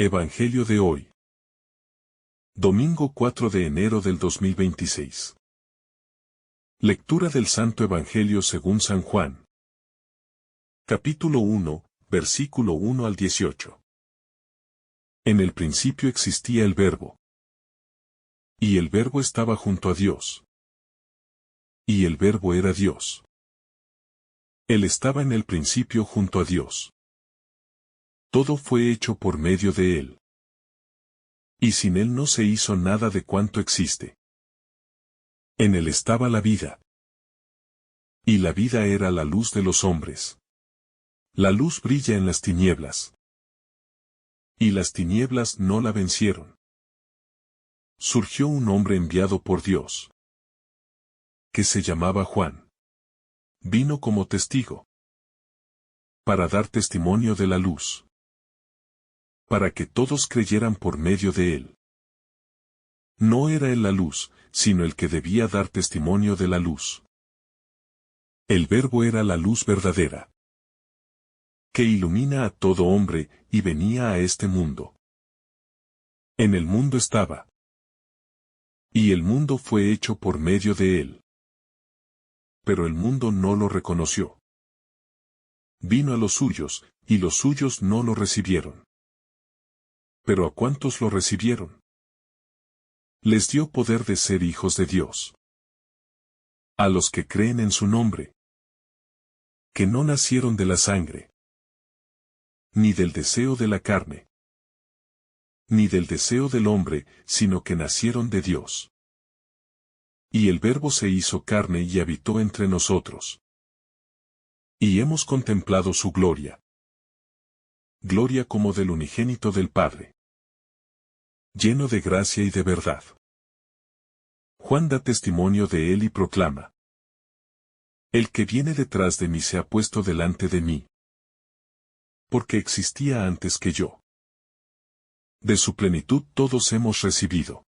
Evangelio de hoy. Domingo 4 de enero del 2026. Lectura del Santo Evangelio según San Juan. Capítulo 1, versículo 1 al 18. En el principio existía el Verbo. Y el Verbo estaba junto a Dios. Y el Verbo era Dios. Él estaba en el principio junto a Dios. Todo fue hecho por medio de Él. Y sin Él no se hizo nada de cuanto existe. En Él estaba la vida. Y la vida era la luz de los hombres. La luz brilla en las tinieblas. Y las tinieblas no la vencieron. Surgió un hombre enviado por Dios, que se llamaba Juan. Vino como testigo, para dar testimonio de la luz, para que todos creyeran por medio de él. No era él la luz, sino el que debía dar testimonio de la luz. El Verbo era la luz verdadera, que ilumina a todo hombre, y venía a este mundo. En el mundo estaba, y el mundo fue hecho por medio de él. Pero el mundo no lo reconoció. Vino a los suyos, y los suyos no lo recibieron. Pero ¿a cuántos lo recibieron? Les dio poder de ser hijos de Dios. A los que creen en su nombre. Que no nacieron de la sangre, ni del deseo de la carne, ni del deseo del hombre, sino que nacieron de Dios. Y el Verbo se hizo carne y habitó entre nosotros. Y hemos contemplado su gloria. Gloria como del unigénito del Padre, lleno de gracia y de verdad. Juan da testimonio de él y proclama: El que viene detrás de mí se ha puesto delante de mí, porque existía antes que yo. De su plenitud todos hemos recibido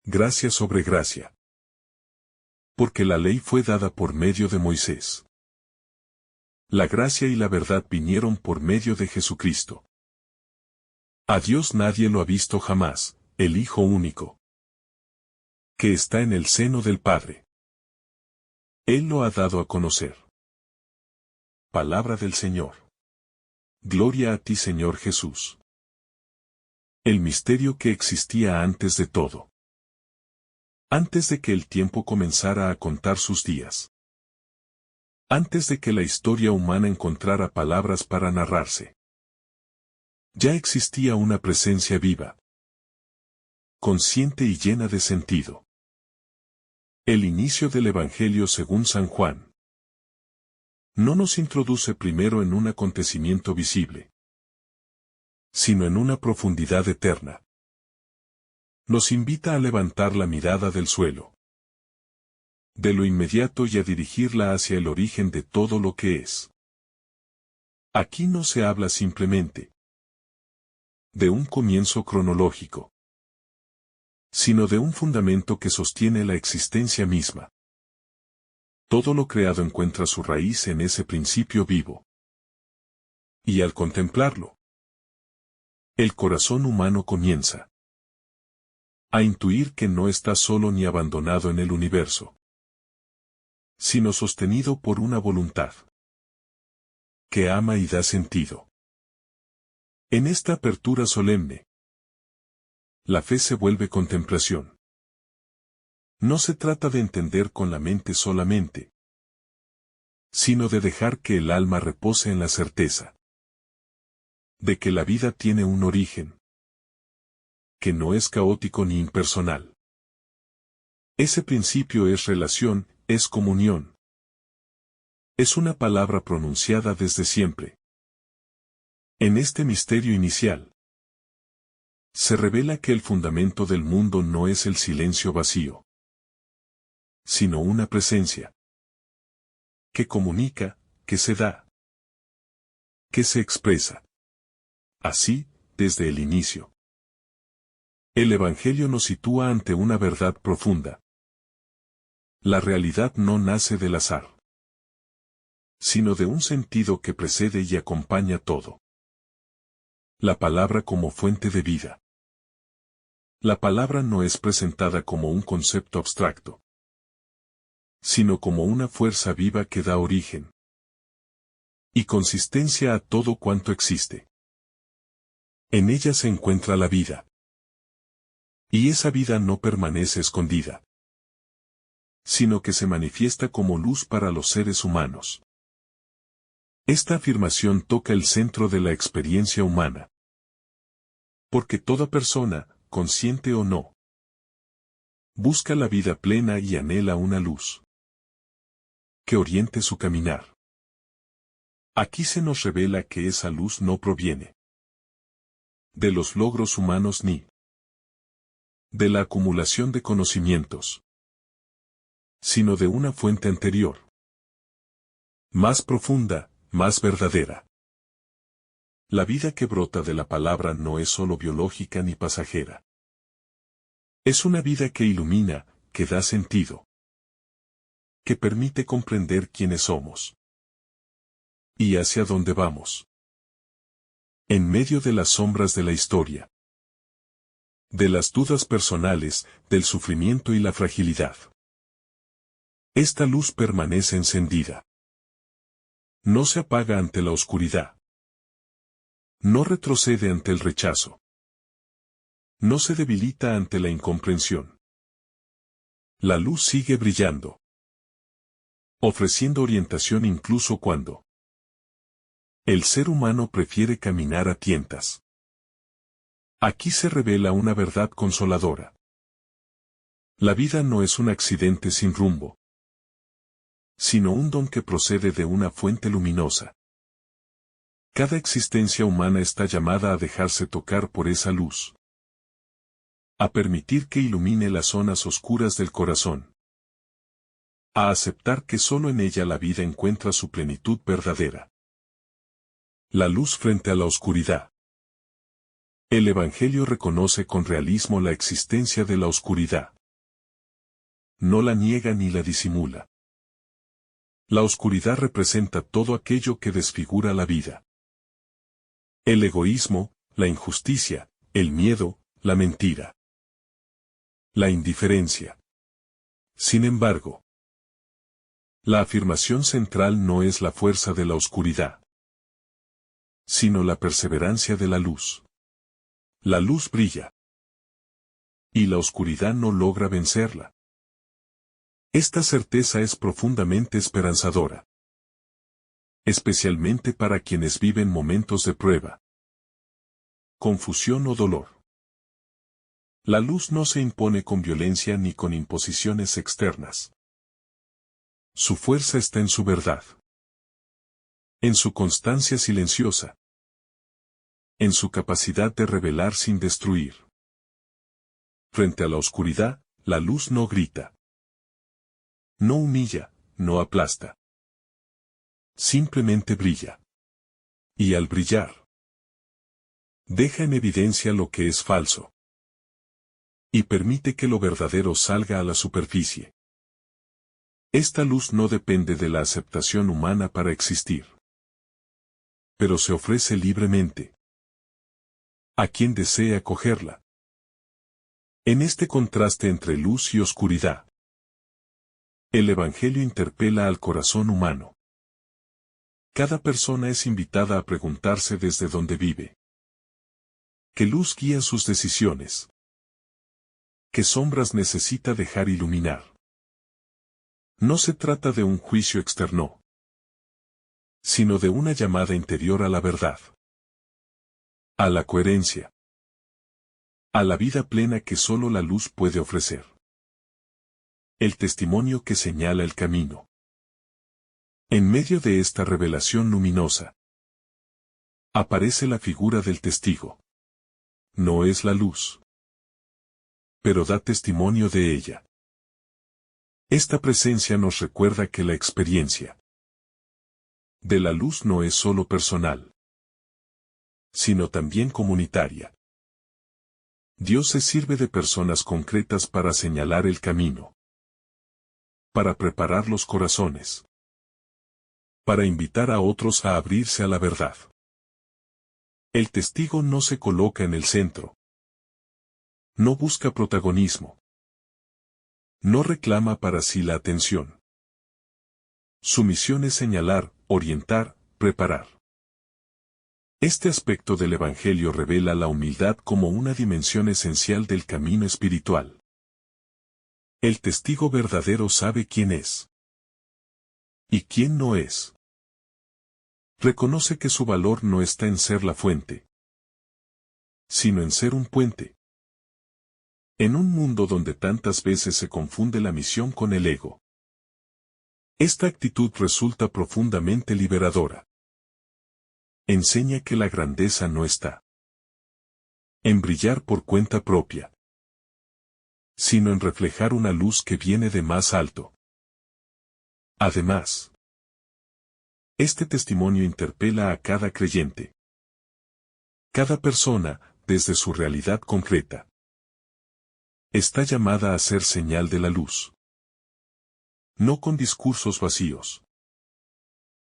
gracia sobre gracia. Porque la ley fue dada por medio de Moisés. La gracia y la verdad vinieron por medio de Jesucristo. A Dios nadie lo ha visto jamás, el Hijo único, que está en el seno del Padre. Él lo ha dado a conocer. Palabra del Señor. Gloria a ti, Señor Jesús. El misterio que existía antes de todo. Antes de que el tiempo comenzara a contar sus días. Antes de que la historia humana encontrara palabras para narrarse. Ya existía una presencia viva, consciente y llena de sentido. El inicio del Evangelio según San Juan no nos introduce primero en un acontecimiento visible, sino en una profundidad eterna. Nos invita a levantar la mirada del suelo, de lo inmediato, y a dirigirla hacia el origen de todo lo que es. Aquí no se habla simplemente de un comienzo cronológico, sino de un fundamento que sostiene la existencia misma. Todo lo creado encuentra su raíz en ese principio vivo. Y al contemplarlo, el corazón humano comienza a intuir que no está solo ni abandonado en el universo, sino sostenido por una voluntad que ama y da sentido. En esta apertura solemne, la fe se vuelve contemplación. No se trata de entender con la mente solamente, sino de dejar que el alma repose en la certeza de que la vida tiene un origen, que no es caótico ni impersonal. Ese principio es relación, es comunión. Es una palabra pronunciada desde siempre. En este misterio inicial, se revela que el fundamento del mundo no es el silencio vacío, sino una presencia que comunica, que se da, que se expresa. Así, desde el inicio, el Evangelio nos sitúa ante una verdad profunda. La realidad no nace del azar, sino de un sentido que precede y acompaña todo. La palabra como fuente de vida. La palabra no es presentada como un concepto abstracto, sino como una fuerza viva que da origen y consistencia a todo cuanto existe. En ella se encuentra la vida. Y esa vida no permanece escondida, sino que se manifiesta como luz para los seres humanos. Esta afirmación toca el centro de la experiencia humana. Porque toda persona, consciente o no, busca la vida plena y anhela una luz que oriente su caminar. Aquí se nos revela que esa luz no proviene de los logros humanos ni de la acumulación de conocimientos, sino de una fuente anterior, más profunda, más verdadera. La vida que brota de la palabra no es solo biológica ni pasajera. Es una vida que ilumina, que da sentido, que permite comprender quiénes somos y hacia dónde vamos. En medio de las sombras de la historia, de las dudas personales, del sufrimiento y la fragilidad, esta luz permanece encendida. No se apaga ante la oscuridad. No retrocede ante el rechazo. No se debilita ante la incomprensión. La luz sigue brillando, ofreciendo orientación incluso cuando el ser humano prefiere caminar a tientas. Aquí se revela una verdad consoladora. La vida no es un accidente sin rumbo, sino un don que procede de una fuente luminosa. Cada existencia humana está llamada a dejarse tocar por esa luz, a permitir que ilumine las zonas oscuras del corazón, a aceptar que solo en ella la vida encuentra su plenitud verdadera. La luz frente a la oscuridad. El Evangelio reconoce con realismo la existencia de la oscuridad. No la niega ni la disimula. La oscuridad representa todo aquello que desfigura la vida. El egoísmo, la injusticia, el miedo, la mentira, la indiferencia. Sin embargo, la afirmación central no es la fuerza de la oscuridad, sino la perseverancia de la luz. La luz brilla, y la oscuridad no logra vencerla. Esta certeza es profundamente esperanzadora, especialmente para quienes viven momentos de prueba, confusión o dolor. La luz no se impone con violencia ni con imposiciones externas. Su fuerza está en su verdad, en su constancia silenciosa, en su capacidad de revelar sin destruir. Frente a la oscuridad, la luz no grita, no humilla, no aplasta. Simplemente brilla. Y al brillar, deja en evidencia lo que es falso. Y permite que lo verdadero salga a la superficie. Esta luz no depende de la aceptación humana para existir, pero se ofrece libremente a quien desea cogerla. En este contraste entre luz y oscuridad, el Evangelio interpela al corazón humano. Cada persona es invitada a preguntarse desde dónde vive. ¿Qué luz guía sus decisiones? ¿Qué sombras necesita dejar iluminar? No se trata de un juicio externo, sino de una llamada interior a la verdad, a la coherencia, a la vida plena que solo la luz puede ofrecer. El testimonio que señala el camino. En medio de esta revelación luminosa, aparece la figura del testigo. No es la luz, pero da testimonio de ella. Esta presencia nos recuerda que la experiencia de la luz no es solo personal, sino también comunitaria. Dios se sirve de personas concretas para señalar el camino, para preparar los corazones, para invitar a otros a abrirse a la verdad. El testigo no se coloca en el centro. No busca protagonismo. No reclama para sí la atención. Su misión es señalar, orientar, preparar. Este aspecto del Evangelio revela la humildad como una dimensión esencial del camino espiritual. El testigo verdadero sabe quién es y quién no es. Reconoce que su valor no está en ser la fuente, sino en ser un puente. En un mundo donde tantas veces se confunde la misión con el ego, esta actitud resulta profundamente liberadora. Enseña que la grandeza no está en brillar por cuenta propia, sino en reflejar una luz que viene de más alto. Además, este testimonio interpela a cada creyente. Cada persona, desde su realidad concreta, está llamada a ser señal de la luz. No con discursos vacíos,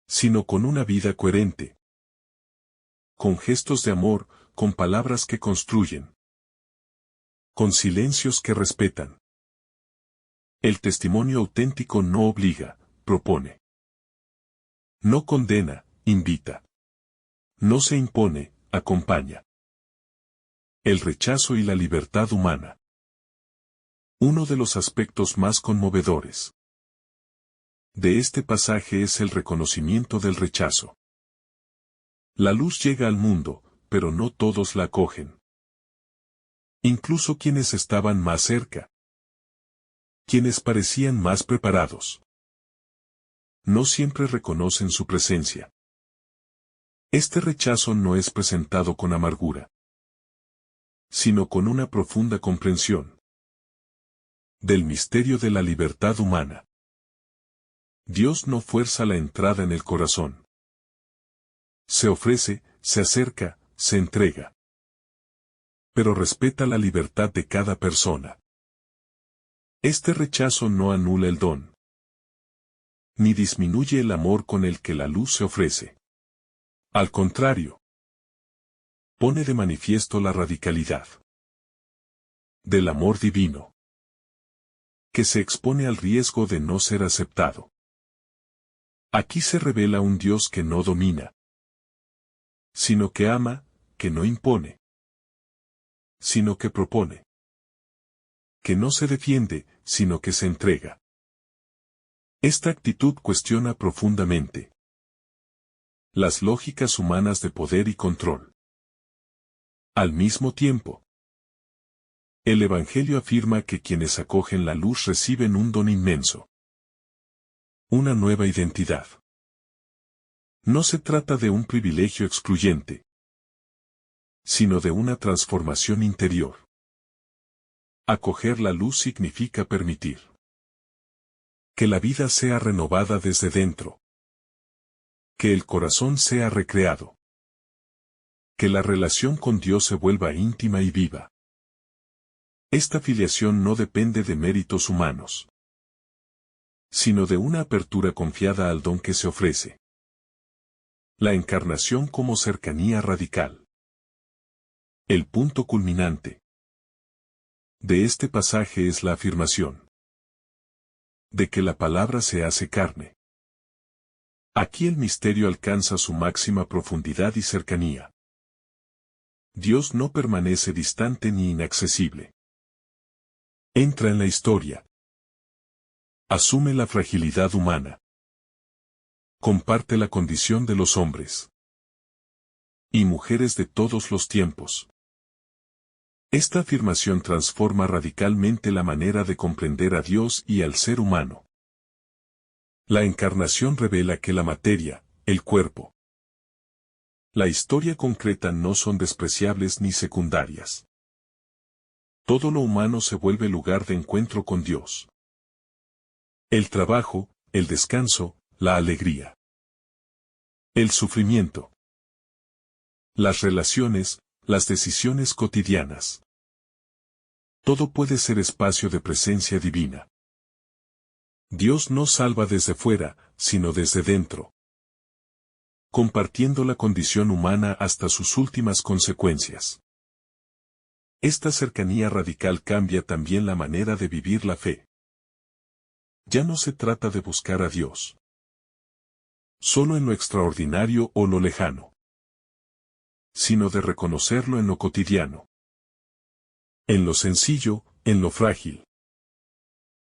sino con una vida coherente. Con gestos de amor, con palabras que construyen. Con silencios que respetan. El testimonio auténtico no obliga, propone. No condena, invita. No se impone, acompaña. El rechazo y la libertad humana. Uno de los aspectos más conmovedores de este pasaje es el reconocimiento del rechazo. La luz llega al mundo, pero no todos la acogen. Incluso quienes estaban más cerca. Quienes parecían más preparados. No siempre reconocen su presencia. Este rechazo no es presentado con amargura, sino con una profunda comprensión del misterio de la libertad humana. Dios no fuerza la entrada en el corazón. Se ofrece, se acerca, se entrega. Pero respeta la libertad de cada persona. Este rechazo no anula el don, ni disminuye el amor con el que la luz se ofrece. Al contrario, pone de manifiesto la radicalidad del amor divino, que se expone al riesgo de no ser aceptado. Aquí se revela un Dios que no domina, sino que ama, que no impone, sino que propone, que no se defiende, sino que se entrega. Esta actitud cuestiona profundamente las lógicas humanas de poder y control. Al mismo tiempo, el Evangelio afirma que quienes acogen la luz reciben un don inmenso, una nueva identidad. No se trata de un privilegio excluyente, sino de una transformación interior. Acoger la luz significa permitir que la vida sea renovada desde dentro, que el corazón sea recreado, que la relación con Dios se vuelva íntima y viva. Esta filiación no depende de méritos humanos, sino de una apertura confiada al don que se ofrece. La encarnación como cercanía radical. El punto culminante de este pasaje es la afirmación de que la palabra se hace carne. Aquí el misterio alcanza su máxima profundidad y cercanía. Dios no permanece distante ni inaccesible. Entra en la historia. Asume la fragilidad humana. Comparte la condición de los hombres y mujeres de todos los tiempos. Esta afirmación transforma radicalmente la manera de comprender a Dios y al ser humano. La encarnación revela que la materia, el cuerpo, la historia concreta no son despreciables ni secundarias. Todo lo humano se vuelve lugar de encuentro con Dios. El trabajo, el descanso, la alegría, el sufrimiento, las relaciones, las decisiones cotidianas. Todo puede ser espacio de presencia divina. Dios no salva desde fuera, sino desde dentro. compartiendo la condición humana hasta sus últimas consecuencias. Esta cercanía radical cambia también la manera de vivir la fe. Ya no se trata de buscar a Dios solo en lo extraordinario o lo lejano, sino de reconocerlo en lo cotidiano, en lo sencillo, en lo frágil.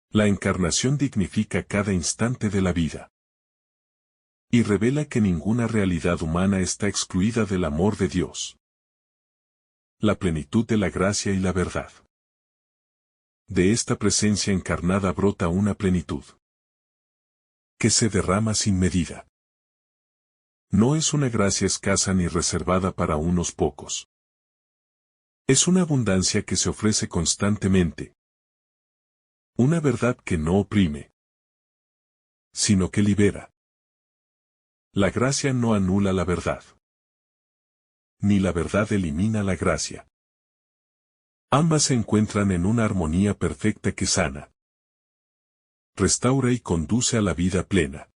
La encarnación dignifica cada instante de la vida y revela que ninguna realidad humana está excluida del amor de Dios. La plenitud de la gracia y la verdad. De esta presencia encarnada brota una plenitud que se derrama sin medida. No es una gracia escasa ni reservada para unos pocos. Es una abundancia que se ofrece constantemente. Una verdad que no oprime, sino que libera. La gracia no anula la verdad, ni la verdad elimina la gracia. Ambas se encuentran en una armonía perfecta que sana, restaura y conduce a la vida plena.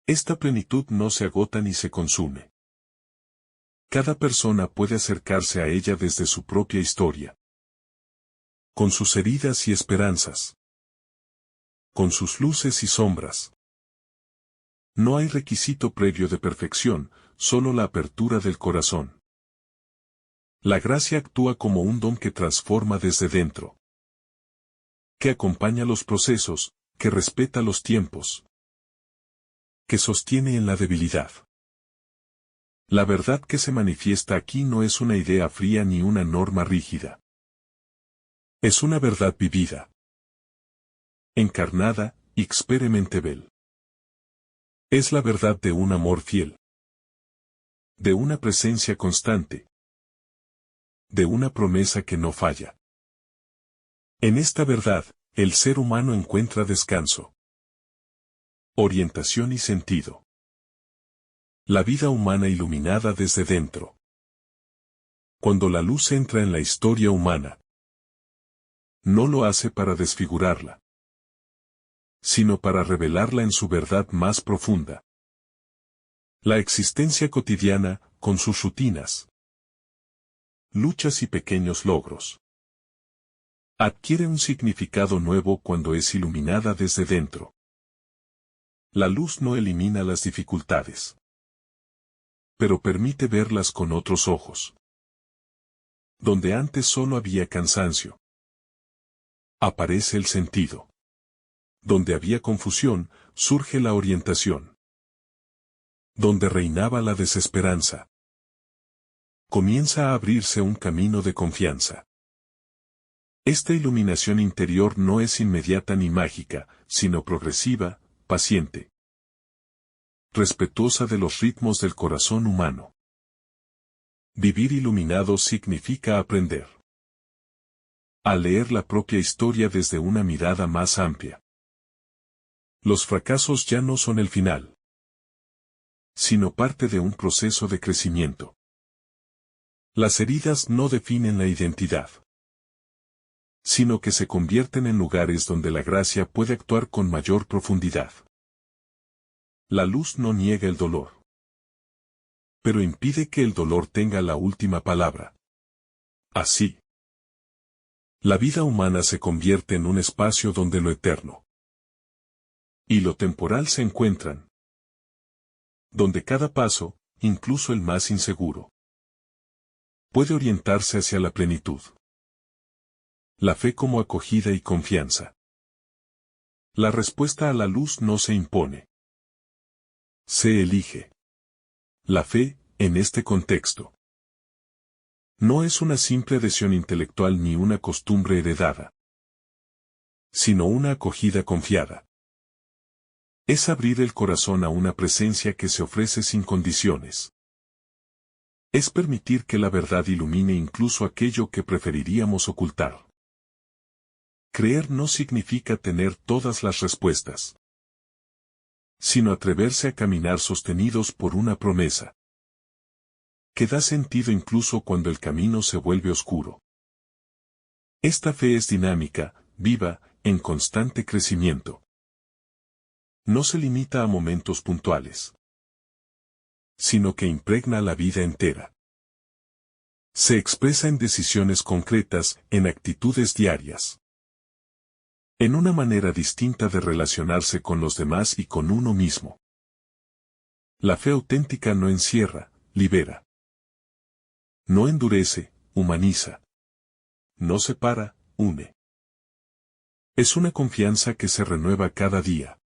Esta plenitud no se agota ni se consume. Cada persona puede acercarse a ella desde su propia historia, con sus heridas y esperanzas, con sus luces y sombras. No hay requisito previo de perfección, solo la apertura del corazón. La gracia actúa como un don que transforma desde dentro, que acompaña los procesos, que respeta los tiempos, que sostiene en la debilidad. La verdad que se manifiesta aquí no es una idea fría ni una norma rígida. Es una verdad vivida, encarnada, experimentable. Es la verdad de un amor fiel, de una presencia constante, de una promesa que no falla. En esta verdad, el ser humano encuentra descanso, orientación y sentido. La vida humana iluminada desde dentro. Cuando la luz entra en la historia humana, no lo hace para desfigurarla, sino para revelarla en su verdad más profunda. La existencia cotidiana, con sus rutinas, luchas y pequeños logros, adquiere un significado nuevo cuando es iluminada desde dentro. La luz no elimina las dificultades, pero permite verlas con otros ojos. Donde antes solo había cansancio, aparece el sentido. Donde había confusión, surge la orientación. Donde reinaba la desesperanza, comienza a abrirse un camino de confianza. Esta iluminación interior no es inmediata ni mágica, sino progresiva, paciente, respetuosa de los ritmos del corazón humano. Vivir iluminado significa aprender a leer la propia historia desde una mirada más amplia. Los fracasos ya no son el final, sino parte de un proceso de crecimiento. Las heridas no definen la identidad, sino que se convierten en lugares donde la gracia puede actuar con mayor profundidad. La luz no niega el dolor, pero impide que el dolor tenga la última palabra. Así, la vida humana se convierte en un espacio donde lo eterno y lo temporal se encuentran, donde cada paso, incluso el más inseguro, puede orientarse hacia la plenitud. La fe como acogida y confianza. La respuesta a la luz no se impone, se elige. La fe, en este contexto, no es una simple adhesión intelectual ni una costumbre heredada, sino una acogida confiada. Es abrir el corazón a una presencia que se ofrece sin condiciones. Es permitir que la verdad ilumine incluso aquello que preferiríamos ocultar. Creer no significa tener todas las respuestas, sino atreverse a caminar sostenidos por una promesa que da sentido incluso cuando el camino se vuelve oscuro. Esta fe es dinámica, viva, en constante crecimiento. No se limita a momentos puntuales, sino que impregna la vida entera. Se expresa en decisiones concretas, en actitudes diarias. En una manera distinta de relacionarse con los demás y con uno mismo. La fe auténtica no encierra, libera. No endurece, humaniza. No separa, une. Es una confianza que se renueva cada día.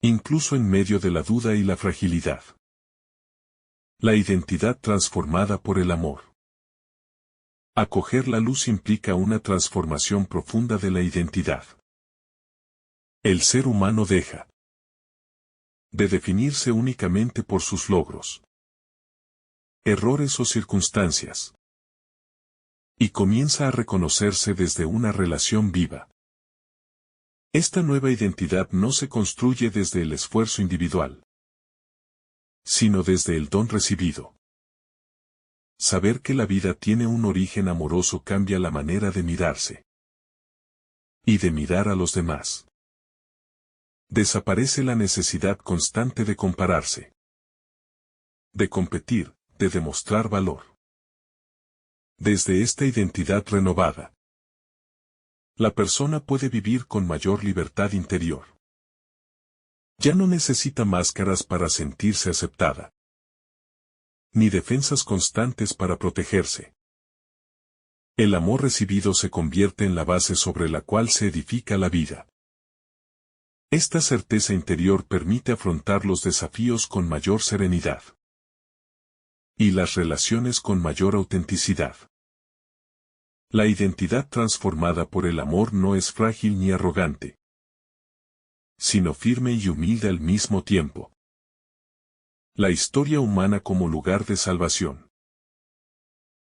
Incluso en medio de la duda y la fragilidad. La identidad transformada por el amor. Acoger la luz implica una transformación profunda de la identidad. El ser humano deja de definirse únicamente por sus logros, errores o circunstancias, y comienza a reconocerse desde una relación viva. Esta nueva identidad no se construye desde el esfuerzo individual, sino desde el don recibido. Saber que la vida tiene un origen amoroso cambia la manera de mirarse y de mirar a los demás. Desaparece la necesidad constante de compararse, de competir, de demostrar valor. Desde esta identidad renovada, la persona puede vivir con mayor libertad interior. Ya no necesita máscaras para sentirse aceptada, ni defensas constantes para protegerse. El amor recibido se convierte en la base sobre la cual se edifica la vida. Esta certeza interior permite afrontar los desafíos con mayor serenidad y las relaciones con mayor autenticidad. La identidad transformada por el amor no es frágil ni arrogante, sino firme y humilde al mismo tiempo. La historia humana como lugar de salvación.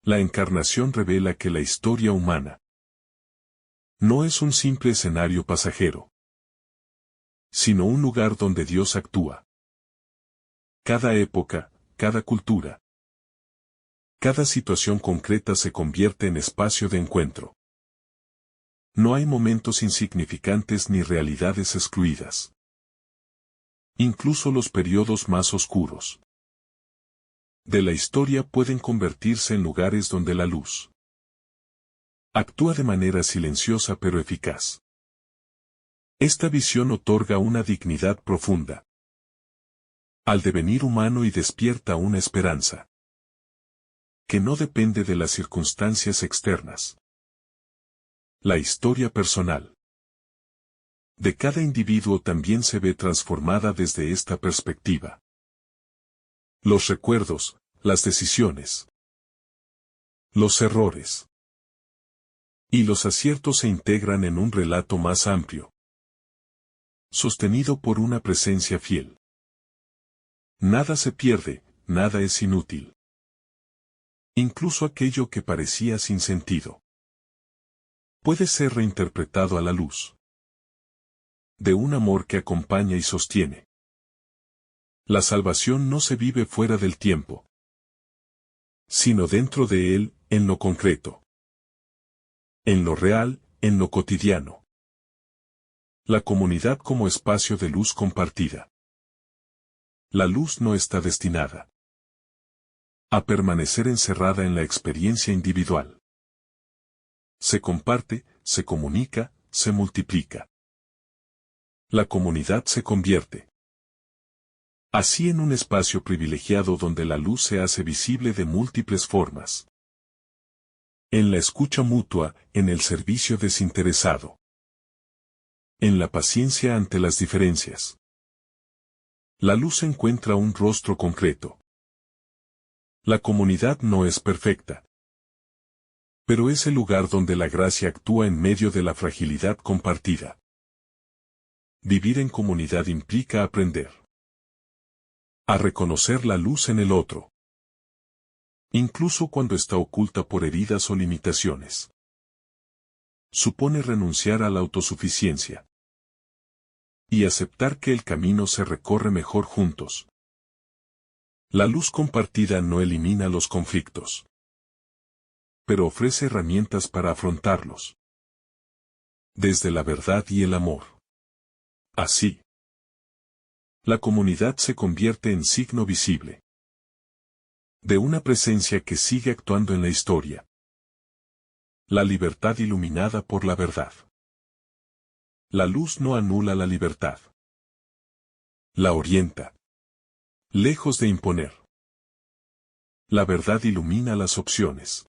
La encarnación revela que la historia humana no es un simple escenario pasajero, sino un lugar donde Dios actúa. Cada época, cada cultura, cada situación concreta se convierte en espacio de encuentro. No hay momentos insignificantes ni realidades excluidas. Incluso los periodos más oscuros de la historia pueden convertirse en lugares donde la luz actúa de manera silenciosa pero eficaz. Esta visión otorga una dignidad profunda al devenir humano y despierta una esperanza que no depende de las circunstancias externas. La historia personal de cada individuo también se ve transformada desde esta perspectiva. Los recuerdos, las decisiones, los errores y los aciertos se integran en un relato más amplio, sostenido por una presencia fiel. Nada se pierde, nada es inútil. Incluso aquello que parecía sin sentido puede ser reinterpretado a la luz de un amor que acompaña y sostiene. La salvación no se vive fuera del tiempo, sino dentro de él, en lo concreto, en lo real, en lo cotidiano. La comunidad como espacio de luz compartida. La luz no está destinada a permanecer encerrada en la experiencia individual. Se comparte, se comunica, se multiplica. La comunidad se convierte así en un espacio privilegiado donde la luz se hace visible de múltiples formas. En la escucha mutua, en el servicio desinteresado. En la paciencia ante las diferencias. La luz encuentra un rostro concreto. La comunidad no es perfecta, pero es el lugar donde la gracia actúa en medio de la fragilidad compartida. Vivir en comunidad implica aprender a reconocer la luz en el otro, incluso cuando está oculta por heridas o limitaciones. Supone renunciar a la autosuficiencia y aceptar que el camino se recorre mejor juntos. La luz compartida no elimina los conflictos, pero ofrece herramientas para afrontarlos desde la verdad y el amor. Así, La comunidad se convierte en signo visible de una presencia que sigue actuando en la historia. La libertad iluminada por la verdad. La luz no anula la libertad. La orienta. Lejos de imponer. La verdad ilumina las opciones.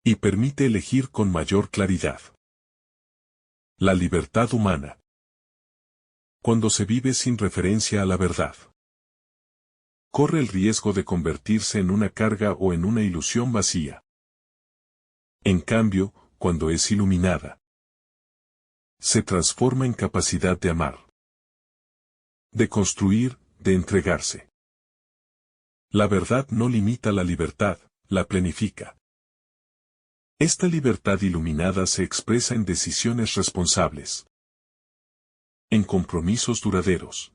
Y permite elegir con mayor claridad. La libertad humana. Cuando se vive sin referencia a la verdad, corre el riesgo de convertirse en una carga o en una ilusión vacía. En cambio, cuando es iluminada, se transforma en capacidad de amar, de construir, de entregarse. La verdad no limita la libertad, la plenifica. Esta libertad iluminada se expresa en decisiones responsables, en compromisos duraderos,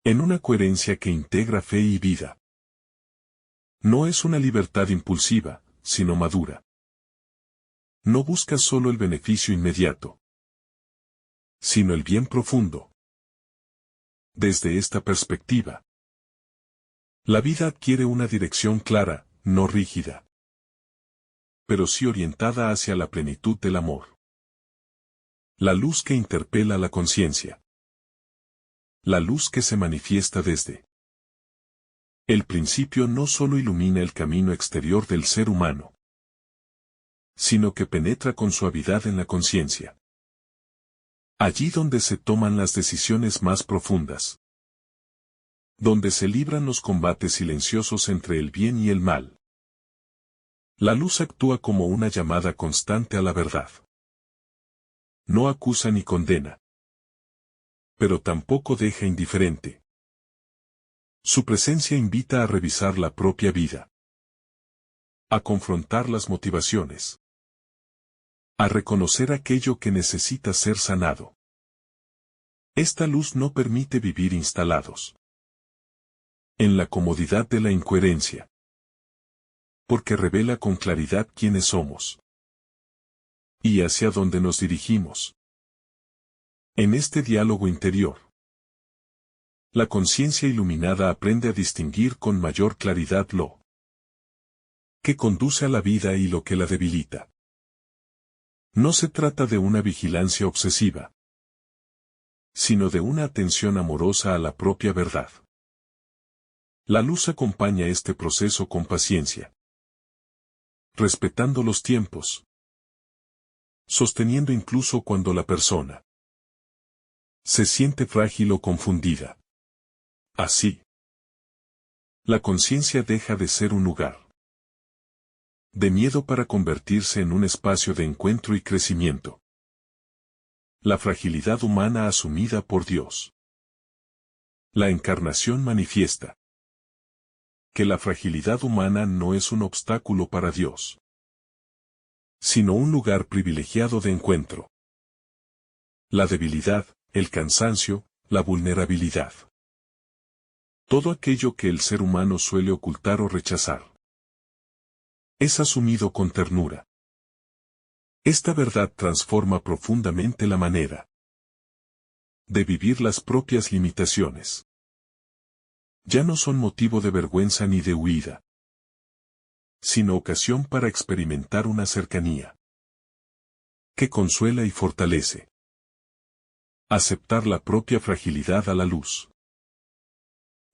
en una coherencia que integra fe y vida. No es una libertad impulsiva, sino madura. No busca solo el beneficio inmediato, sino el bien profundo. Desde esta perspectiva, la vida adquiere una dirección clara, no rígida, pero sí orientada hacia la plenitud del amor. La luz que interpela la conciencia. La luz que se manifiesta desde el principio no solo ilumina el camino exterior del ser humano, sino que penetra con suavidad en la conciencia. Allí donde se toman las decisiones más profundas, donde se libran los combates silenciosos entre el bien y el mal. La luz actúa como una llamada constante a la verdad. No acusa ni condena, pero tampoco deja indiferente. Su presencia invita a revisar la propia vida, a confrontar las motivaciones, a reconocer aquello que necesita ser sanado. Esta luz no permite vivir instalados en la comodidad de la incoherencia, porque revela con claridad quiénes somos y hacia dónde nos dirigimos. En este diálogo interior, la conciencia iluminada aprende a distinguir con mayor claridad lo que conduce a la vida y lo que la debilita. No se trata de una vigilancia obsesiva, sino de una atención amorosa a la propia verdad. La luz acompaña este proceso con paciencia, respetando los tiempos, sosteniendo incluso cuando la persona se siente frágil o confundida. Así, la conciencia deja de ser un lugar de miedo para convertirse en un espacio de encuentro y crecimiento. La fragilidad humana asumida por Dios. La encarnación manifiesta que la fragilidad humana no es un obstáculo para Dios, sino un lugar privilegiado de encuentro. La debilidad, el cansancio, la vulnerabilidad. Todo aquello que el ser humano suele ocultar o rechazar, es asumido con ternura. Esta verdad transforma profundamente la manera de vivir las propias limitaciones. Ya no son motivo de vergüenza ni de huida, sino ocasión para experimentar una cercanía que consuela y fortalece. Aceptar la propia fragilidad a la luz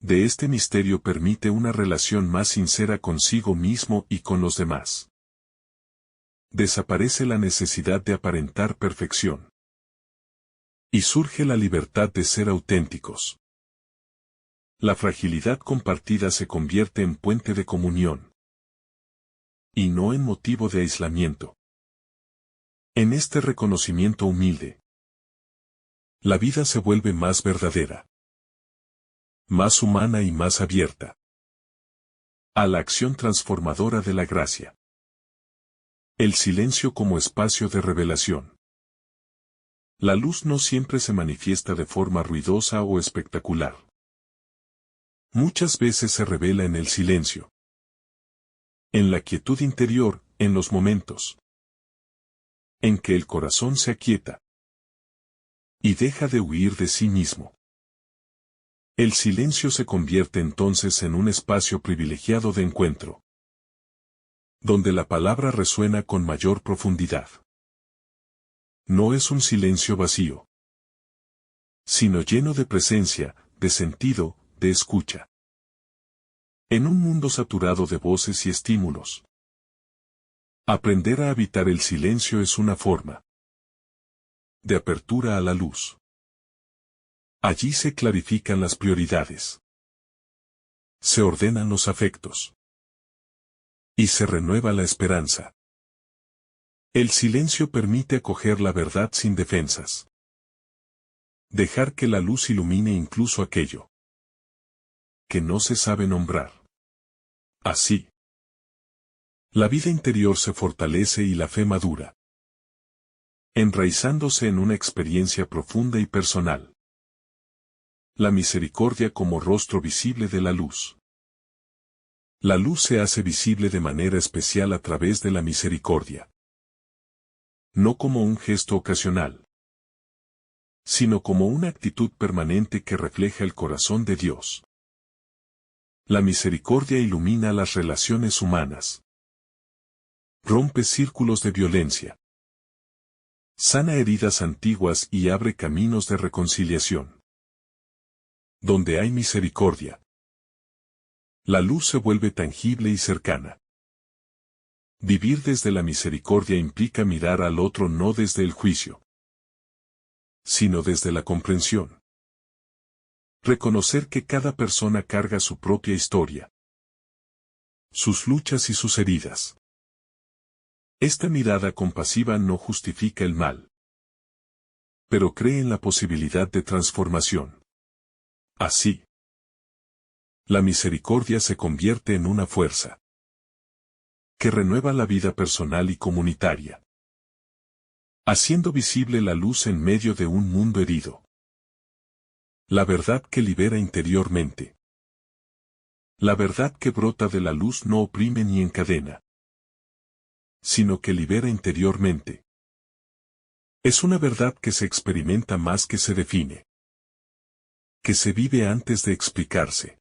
de este misterio permite una relación más sincera consigo mismo y con los demás. Desaparece la necesidad de aparentar perfección. Y surge la libertad de ser auténticos. La fragilidad compartida se convierte en puente de comunión, y no en motivo de aislamiento. En este reconocimiento humilde, la vida se vuelve más verdadera, más humana y más abierta a la acción transformadora de la gracia. El silencio como espacio de revelación. La luz no siempre se manifiesta de forma ruidosa o espectacular. Muchas veces se revela en el silencio, en la quietud interior, en los momentos en que el corazón se aquieta y deja de huir de sí mismo. El silencio se convierte entonces en un espacio privilegiado de encuentro, donde la palabra resuena con mayor profundidad. No es un silencio vacío, sino lleno de presencia, de sentido, de escucha. En un mundo saturado de voces y estímulos, aprender a habitar el silencio es una forma de apertura a la luz. Allí se clarifican las prioridades, se ordenan los afectos y se renueva la esperanza. El silencio permite acoger la verdad sin defensas. Dejar que la luz ilumine incluso aquello que no se sabe nombrar. Así, la vida interior se fortalece y la fe madura, enraizándose en una experiencia profunda y personal. La misericordia como rostro visible de la luz. La luz se hace visible de manera especial a través de la misericordia. No como un gesto ocasional, sino como una actitud permanente que refleja el corazón de Dios. La misericordia ilumina las relaciones humanas. Rompe círculos de violencia. Sana heridas antiguas y abre caminos de reconciliación. Donde hay misericordia, la luz se vuelve tangible y cercana. Vivir desde la misericordia implica mirar al otro no desde el juicio, sino desde la comprensión. Reconocer que cada persona carga su propia historia, sus luchas y sus heridas. Esta mirada compasiva no justifica el mal, pero cree en la posibilidad de transformación. Así, la misericordia se convierte en una fuerza que renueva la vida personal y comunitaria, haciendo visible la luz en medio de un mundo herido. La verdad que libera interiormente. La verdad que brota de la luz no oprime ni encadena, sino que libera interiormente. Es una verdad que se experimenta más que se define, que se vive antes de explicarse.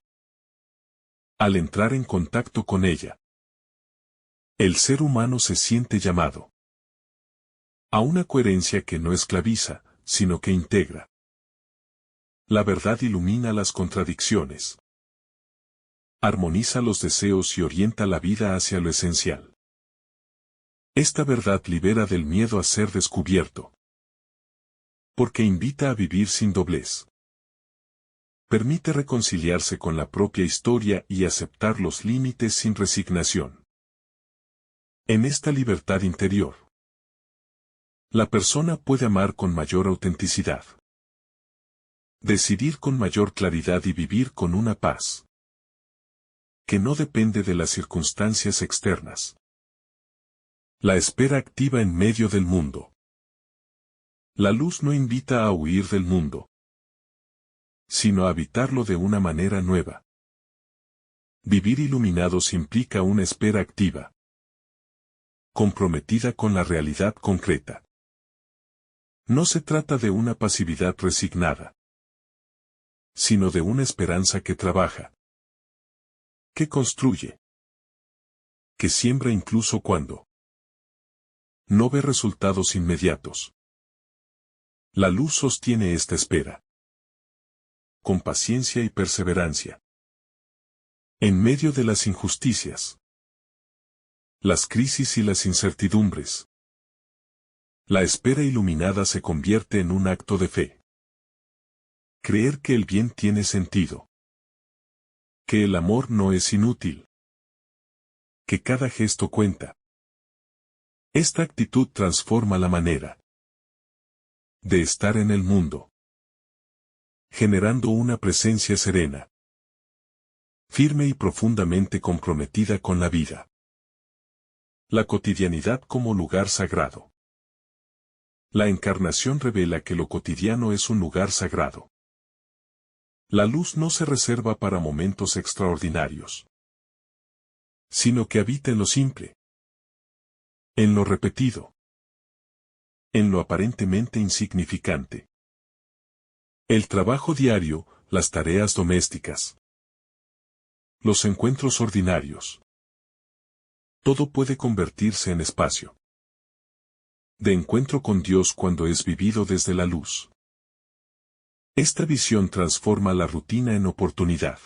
Al entrar en contacto con ella, el ser humano se siente llamado a una coherencia que no esclaviza, sino que integra. La verdad ilumina las contradicciones, armoniza los deseos y orienta la vida hacia lo esencial. Esta verdad libera del miedo a ser descubierto, porque invita a vivir sin doblez. Permite reconciliarse con la propia historia y aceptar los límites sin resignación. En esta libertad interior, la persona puede amar con mayor autenticidad, decidir con mayor claridad y vivir con una paz que no depende de las circunstancias externas. La espera activa en medio del mundo. La luz no invita a huir del mundo, sino a habitarlo de una manera nueva. Vivir iluminados implica una espera activa, comprometida con la realidad concreta. No se trata de una pasividad resignada, sino de una esperanza que trabaja, que construye, que siembra incluso cuando no ve resultados inmediatos. La luz sostiene esta espera, con paciencia y perseverancia. En medio de las injusticias, las crisis y las incertidumbres, la espera iluminada se convierte en un acto de fe. Creer que el bien tiene sentido, que el amor no es inútil, que cada gesto cuenta. Esta actitud transforma la manera de estar en el mundo, generando una presencia serena, firme y profundamente comprometida con la vida. La cotidianidad como lugar sagrado. La encarnación revela que lo cotidiano es un lugar sagrado. La luz no se reserva para momentos extraordinarios, sino que habita en lo simple, en lo repetido, en lo aparentemente insignificante. El trabajo diario, las tareas domésticas, los encuentros ordinarios. Todo puede convertirse en espacio de encuentro con Dios cuando es vivido desde la luz. Esta visión transforma la rutina en oportunidad.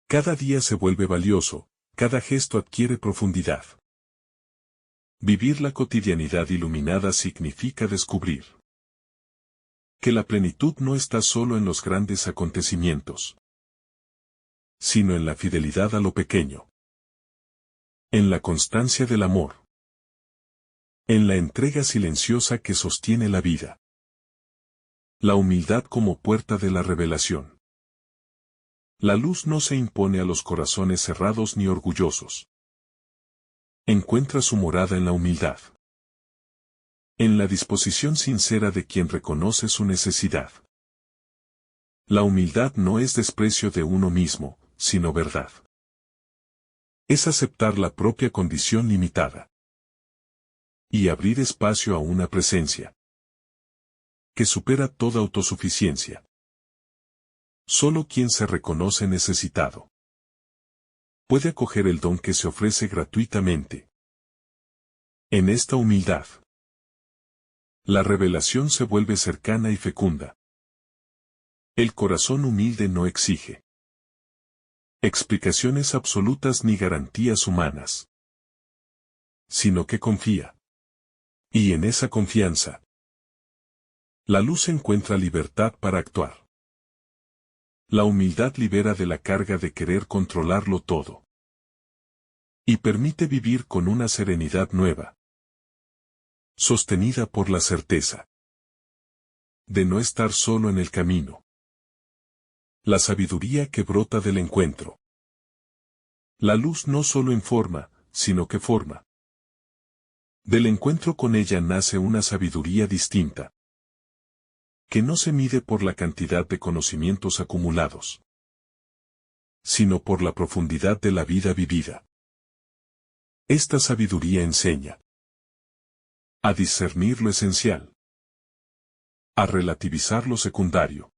Cada día se vuelve valioso, cada gesto adquiere profundidad. Vivir la cotidianidad iluminada significa descubrir que la plenitud no está solo en los grandes acontecimientos, sino en la fidelidad a lo pequeño, en la constancia del amor, en la entrega silenciosa que sostiene la vida. La humildad como puerta de la revelación. La luz no se impone a los corazones cerrados ni orgullosos. Encuentra su morada en la humildad, en la disposición sincera de quien reconoce su necesidad. La humildad no es desprecio de uno mismo, sino verdad. Es aceptar la propia condición limitada y abrir espacio a una presencia que supera toda autosuficiencia. Solo quien se reconoce necesitado puede acoger el don que se ofrece gratuitamente. En esta humildad, la revelación se vuelve cercana y fecunda. El corazón humilde no exige explicaciones absolutas ni garantías humanas, sino que confía. Y en esa confianza, la luz encuentra libertad para actuar. La humildad libera de la carga de querer controlarlo todo y permite vivir con una serenidad nueva, sostenida por la certeza de no estar solo en el camino. La sabiduría que brota del encuentro. La luz no solo informa, sino que forma. Del encuentro con ella nace una sabiduría distinta, que no se mide por la cantidad de conocimientos acumulados, sino por la profundidad de la vida vivida. Esta sabiduría enseña a discernir lo esencial, a relativizar lo secundario,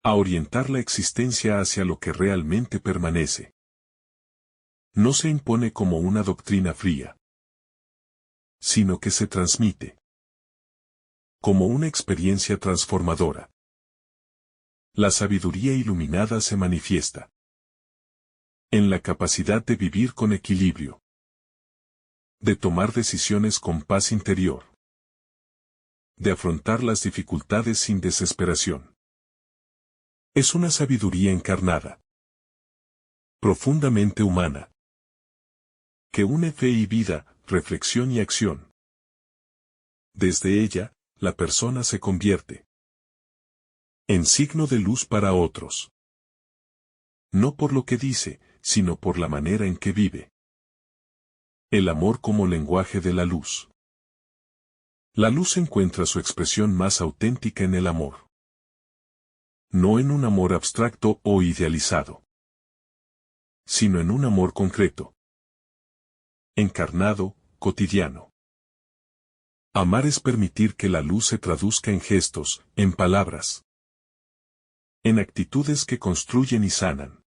a orientar la existencia hacia lo que realmente permanece. No se impone como una doctrina fría, sino que se transmite como una experiencia transformadora. La sabiduría iluminada se manifiesta en la capacidad de vivir con equilibrio, de tomar decisiones con paz interior, de afrontar las dificultades sin desesperación. Es una sabiduría encarnada, profundamente humana, que une fe y vida, reflexión y acción. Desde ella, la persona se convierte en signo de luz para otros. No por lo que dice, sino por la manera en que vive. El amor como lenguaje de la luz. La luz encuentra su expresión más auténtica en el amor. No en un amor abstracto o idealizado, sino en un amor concreto, encarnado, cotidiano. Amar es permitir que la luz se traduzca en gestos, en palabras, en actitudes que construyen y sanan.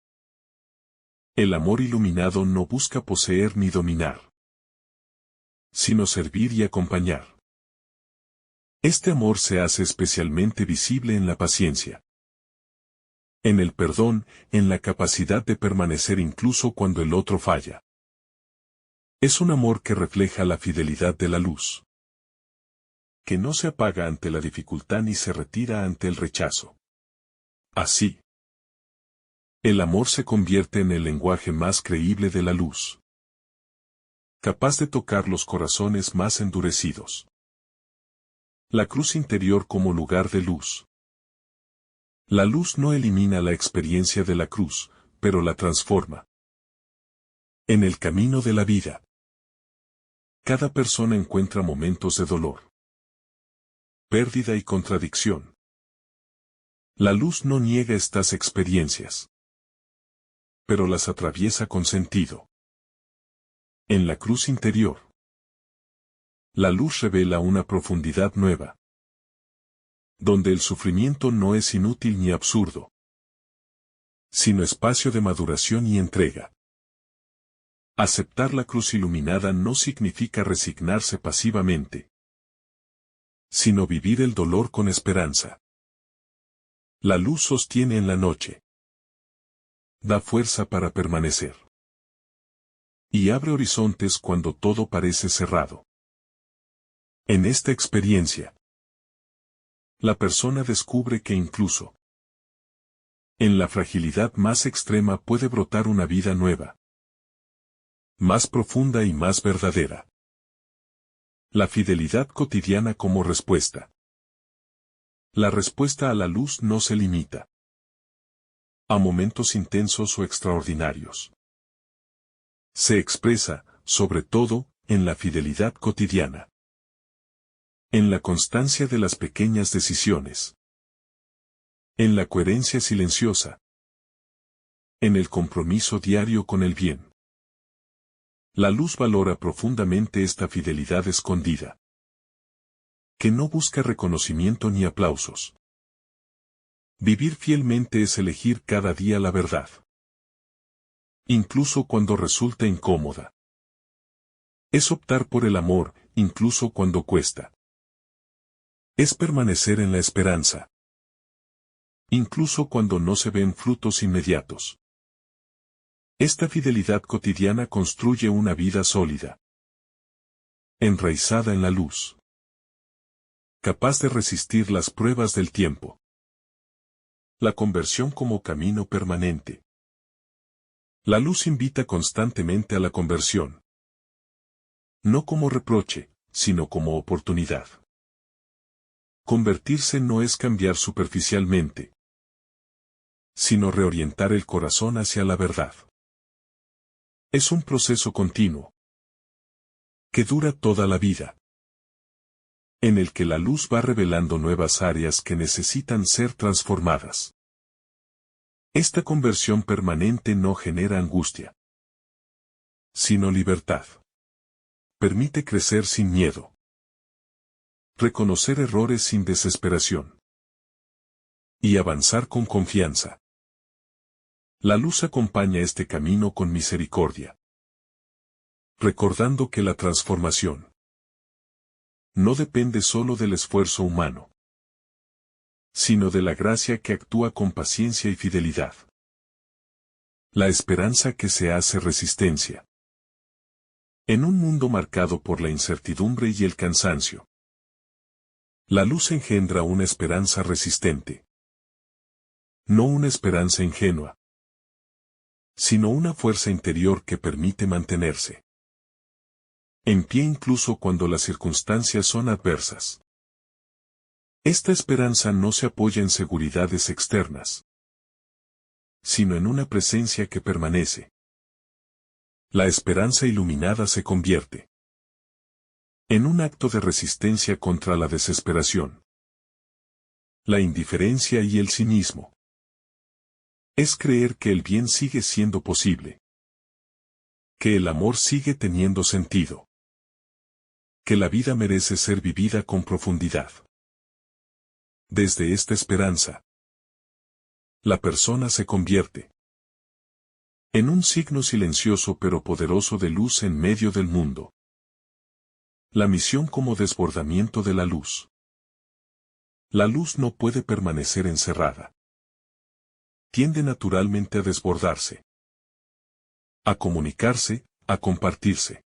El amor iluminado no busca poseer ni dominar, sino servir y acompañar. Este amor se hace especialmente visible en la paciencia, en el perdón, en la capacidad de permanecer incluso cuando el otro falla. Es un amor que refleja la fidelidad de la luz, que no se apaga ante la dificultad ni se retira ante el rechazo. Así, el amor se convierte en el lenguaje más creíble de la luz, capaz de tocar los corazones más endurecidos. La cruz interior como lugar de luz. La luz no elimina la experiencia de la cruz, pero la transforma. En el camino de la vida, cada persona encuentra momentos de dolor, pérdida y contradicción. La luz no niega estas experiencias, pero las atraviesa con sentido. En la cruz interior, la luz revela una profundidad nueva, donde el sufrimiento no es inútil ni absurdo, sino espacio de maduración y entrega. Aceptar la cruz iluminada no significa resignarse pasivamente, sino vivir el dolor con esperanza. La luz sostiene en la noche, da fuerza para permanecer, y abre horizontes cuando todo parece cerrado. En esta experiencia, la persona descubre que incluso en la fragilidad más extrema puede brotar una vida nueva, más profunda y más verdadera. La fidelidad cotidiana como respuesta. La respuesta a la luz no se limita a momentos intensos o extraordinarios. Se expresa, sobre todo, en la fidelidad cotidiana. En la constancia de las pequeñas decisiones. En la coherencia silenciosa. En el compromiso diario con el bien. La luz valora profundamente esta fidelidad escondida, que no busca reconocimiento ni aplausos. Vivir fielmente es elegir cada día la verdad, incluso cuando resulta incómoda. Es optar por el amor, incluso cuando cuesta. Es permanecer en la esperanza, incluso cuando no se ven frutos inmediatos. Esta fidelidad cotidiana construye una vida sólida, enraizada en la luz, capaz de resistir las pruebas del tiempo. La conversión como camino permanente. La luz invita constantemente a la conversión, no como reproche, sino como oportunidad. Convertirse no es cambiar superficialmente, sino reorientar el corazón hacia la verdad. Es un proceso continuo, que dura toda la vida, en el que la luz va revelando nuevas áreas que necesitan ser transformadas. Esta conversión permanente no genera angustia, sino libertad. Permite crecer sin miedo, reconocer errores sin desesperación, y avanzar con confianza. La luz acompaña este camino con misericordia, recordando que la transformación no depende solo del esfuerzo humano, sino de la gracia que actúa con paciencia y fidelidad. La esperanza que se hace resistencia. En un mundo marcado por la incertidumbre y el cansancio, la luz engendra una esperanza resistente. No una esperanza ingenua, sino una fuerza interior que permite mantenerse en pie incluso cuando las circunstancias son adversas. Esta esperanza no se apoya en seguridades externas, sino en una presencia que permanece. La esperanza iluminada se convierte en un acto de resistencia contra la desesperación, la indiferencia y el cinismo. Es creer que el bien sigue siendo posible, que el amor sigue teniendo sentido, que la vida merece ser vivida con profundidad. Desde esta esperanza, la persona se convierte en un signo silencioso pero poderoso de luz en medio del mundo. La misión como desbordamiento de la luz. La luz no puede permanecer encerrada. Tiende naturalmente a desbordarse, a comunicarse, a compartirse.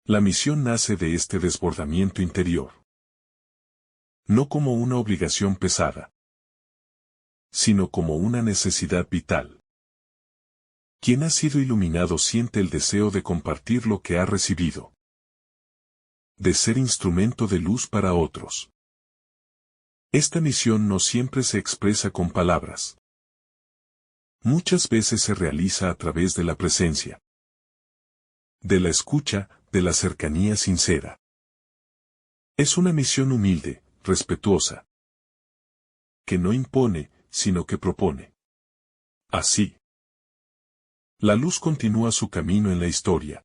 La misión nace de este desbordamiento interior, no como una obligación pesada, sino como una necesidad vital. Quien ha sido iluminado siente el deseo de compartir lo que ha recibido, de ser instrumento de luz para otros. Esta misión no siempre se expresa con palabras. Muchas veces se realiza a través de la presencia, de la escucha, de la cercanía sincera. Es una misión humilde, respetuosa, que no impone, sino que propone. Así, la luz continúa su camino en la historia,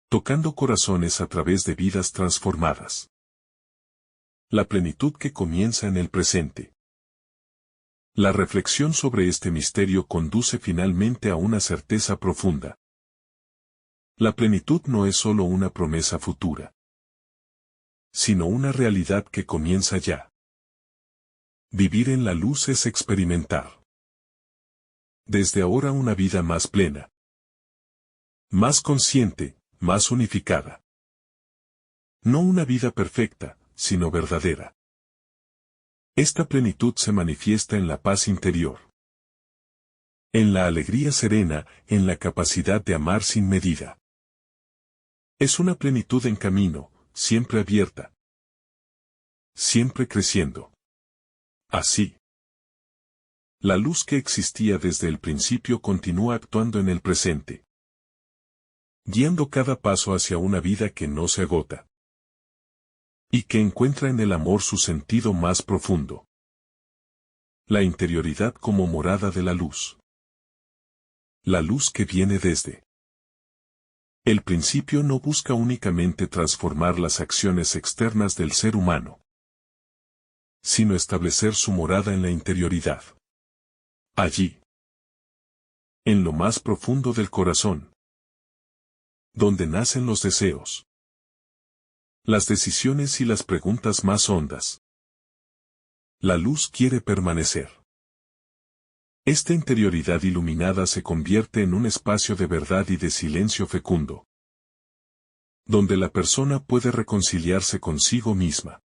tocando corazones a través de vidas transformadas. La plenitud que comienza en el presente. La reflexión sobre este misterio conduce finalmente a una certeza profunda. La plenitud no es solo una promesa futura, sino una realidad que comienza ya. Vivir en la luz es experimentar desde ahora una vida más plena, más consciente, más unificada. No una vida perfecta, sino verdadera. Esta plenitud se manifiesta en la paz interior, en la alegría serena, en la capacidad de amar sin medida. Es una plenitud en camino, siempre abierta, siempre creciendo. Así, la luz que existía desde el principio continúa actuando en el presente, guiando cada paso hacia una vida que no se agota, y que encuentra en el amor su sentido más profundo. La interioridad como morada de la luz. La luz que viene desde el principio no busca únicamente transformar las acciones externas del ser humano, sino establecer su morada en la interioridad. Allí, en lo más profundo del corazón, donde nacen los deseos, las decisiones y las preguntas más hondas. La luz quiere permanecer. Esta interioridad iluminada se convierte en un espacio de verdad y de silencio fecundo, donde la persona puede reconciliarse consigo misma.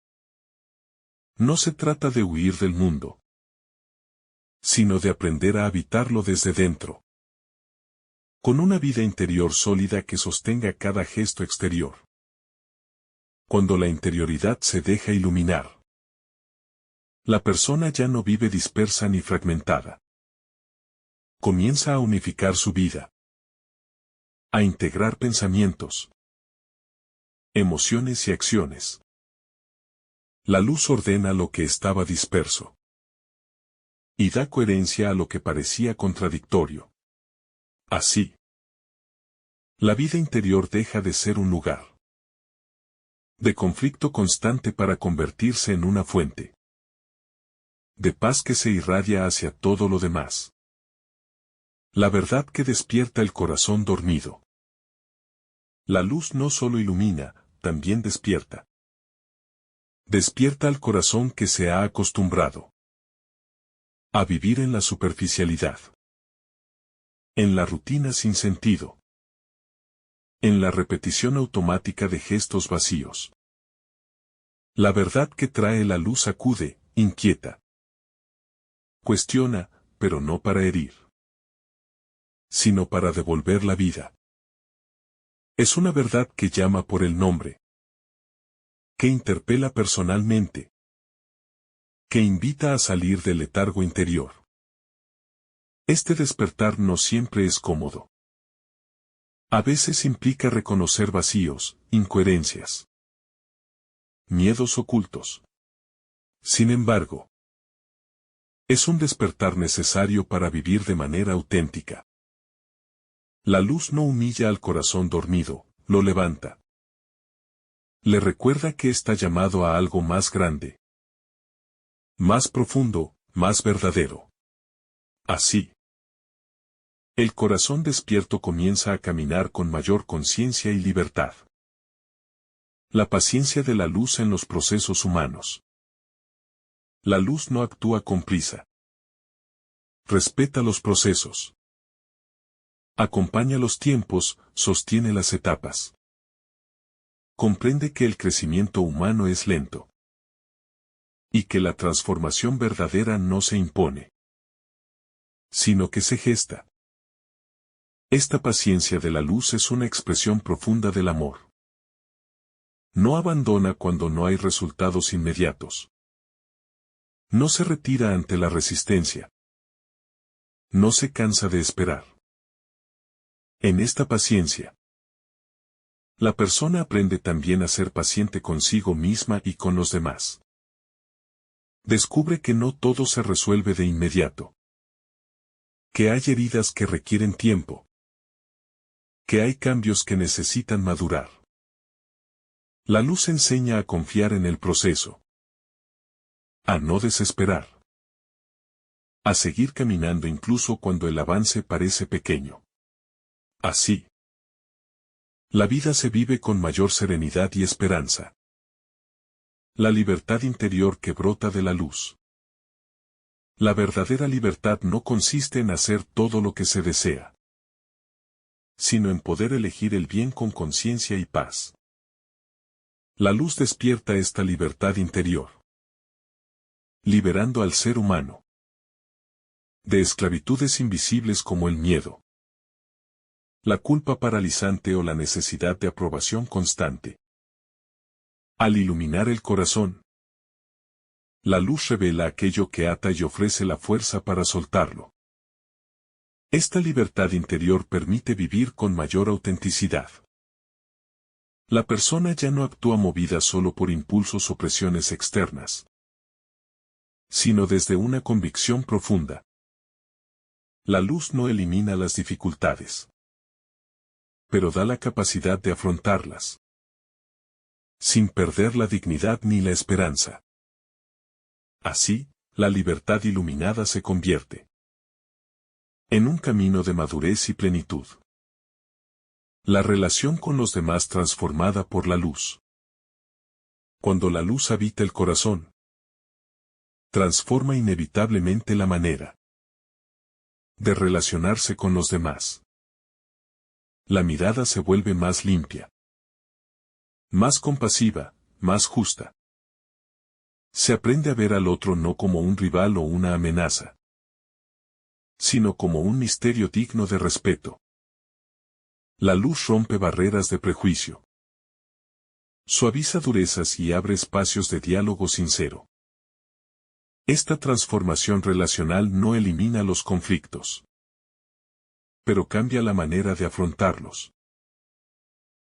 No se trata de huir del mundo, sino de aprender a habitarlo desde dentro, con una vida interior sólida que sostenga cada gesto exterior. Cuando la interioridad se deja iluminar, la persona ya no vive dispersa ni fragmentada. Comienza a unificar su vida, a integrar pensamientos, emociones y acciones. La luz ordena lo que estaba disperso y da coherencia a lo que parecía contradictorio. Así, la vida interior deja de ser un lugar de conflicto constante para convertirse en una fuente de paz que se irradia hacia todo lo demás. La verdad que despierta el corazón dormido. La luz no solo ilumina, también despierta. Despierta al corazón que se ha acostumbrado a vivir en la superficialidad, en la rutina sin sentido, en la repetición automática de gestos vacíos. La verdad que trae la luz acude, inquieta. Cuestiona, pero no para herir, sino para devolver la vida. Es una verdad que llama por el nombre, que interpela personalmente, que invita a salir del letargo interior. Este despertar no siempre es cómodo. A veces implica reconocer vacíos, incoherencias, miedos ocultos. Sin embargo, es un despertar necesario para vivir de manera auténtica. La luz no humilla al corazón dormido, lo levanta. Le recuerda que está llamado a algo más grande, más profundo, más verdadero. Así, el corazón despierto comienza a caminar con mayor conciencia y libertad. La paciencia de la luz en los procesos humanos. La luz no actúa con prisa. Respeta los procesos. Acompaña los tiempos, sostiene las etapas. Comprende que el crecimiento humano es lento. Y que la transformación verdadera no se impone, sino que se gesta. Esta paciencia de la luz es una expresión profunda del amor. No abandona cuando no hay resultados inmediatos. No se retira ante la resistencia. No se cansa de esperar. En esta paciencia, la persona aprende también a ser paciente consigo misma y con los demás. Descubre que no todo se resuelve de inmediato. Que hay heridas que requieren tiempo. Que hay cambios que necesitan madurar. La luz enseña a confiar en el proceso. A no desesperar. A seguir caminando incluso cuando el avance parece pequeño. Así, la vida se vive con mayor serenidad y esperanza. La libertad interior que brota de la luz. La verdadera libertad no consiste en hacer todo lo que se desea, sino en poder elegir el bien con conciencia y paz. La luz despierta esta libertad interior, liberando al ser humano de esclavitudes invisibles como el miedo, la culpa paralizante o la necesidad de aprobación constante. Al iluminar el corazón, la luz revela aquello que ata y ofrece la fuerza para soltarlo. Esta libertad interior permite vivir con mayor autenticidad. La persona ya no actúa movida solo por impulsos o presiones externas, sino desde una convicción profunda. La luz no elimina las dificultades, pero da la capacidad de afrontarlas, sin perder la dignidad ni la esperanza. Así, la libertad iluminada se convierte en un camino de madurez y plenitud. La relación con los demás transformada por la luz. Cuando la luz habita el corazón, transforma inevitablemente la manera de relacionarse con los demás. La mirada se vuelve más limpia, más compasiva, más justa. Se aprende a ver al otro no como un rival o una amenaza, sino como un misterio digno de respeto. La luz rompe barreras de prejuicio, suaviza durezas y abre espacios de diálogo sincero. Esta transformación relacional no elimina los conflictos, pero cambia la manera de afrontarlos.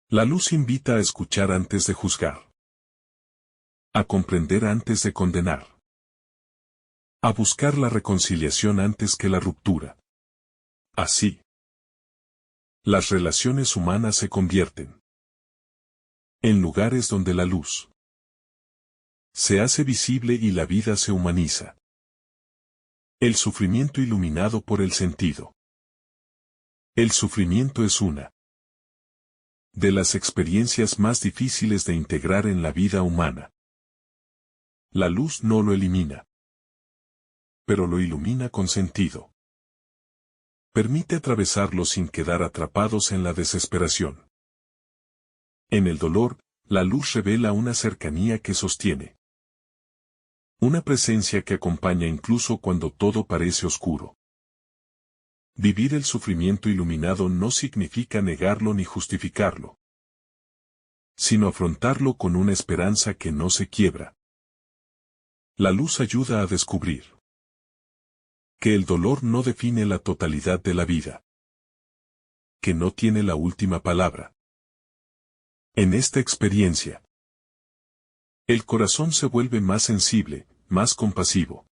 La luz invita a escuchar antes de juzgar, a comprender antes de condenar, a buscar la reconciliación antes que la ruptura. Así, las relaciones humanas se convierten en lugares donde la luz se hace visible y la vida se humaniza. El sufrimiento iluminado por el sentido. El sufrimiento es una de las experiencias más difíciles de integrar en la vida humana. La luz no lo elimina, pero lo ilumina con sentido. Permite atravesarlo sin quedar atrapados en la desesperación. En el dolor, la luz revela una cercanía que sostiene. Una presencia que acompaña incluso cuando todo parece oscuro. Vivir el sufrimiento iluminado no significa negarlo ni justificarlo, sino afrontarlo con una esperanza que no se quiebra. La luz ayuda a descubrir que el dolor no define la totalidad de la vida, que no tiene la última palabra. En esta experiencia, el corazón se vuelve más sensible, más compasivo,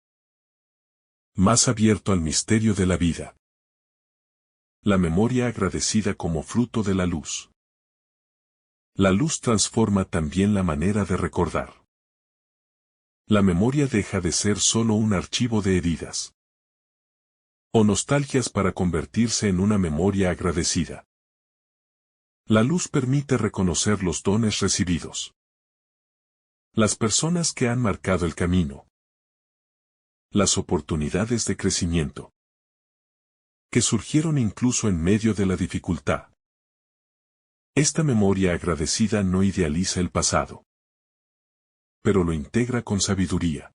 más abierto al misterio de la vida. La memoria agradecida como fruto de la luz. La luz transforma también la manera de recordar. La memoria deja de ser solo un archivo de heridas o nostalgias para convertirse en una memoria agradecida. La luz permite reconocer los dones recibidos, las personas que han marcado el camino, las oportunidades de crecimiento que surgieron incluso en medio de la dificultad. Esta memoria agradecida no idealiza el pasado, pero lo integra con sabiduría.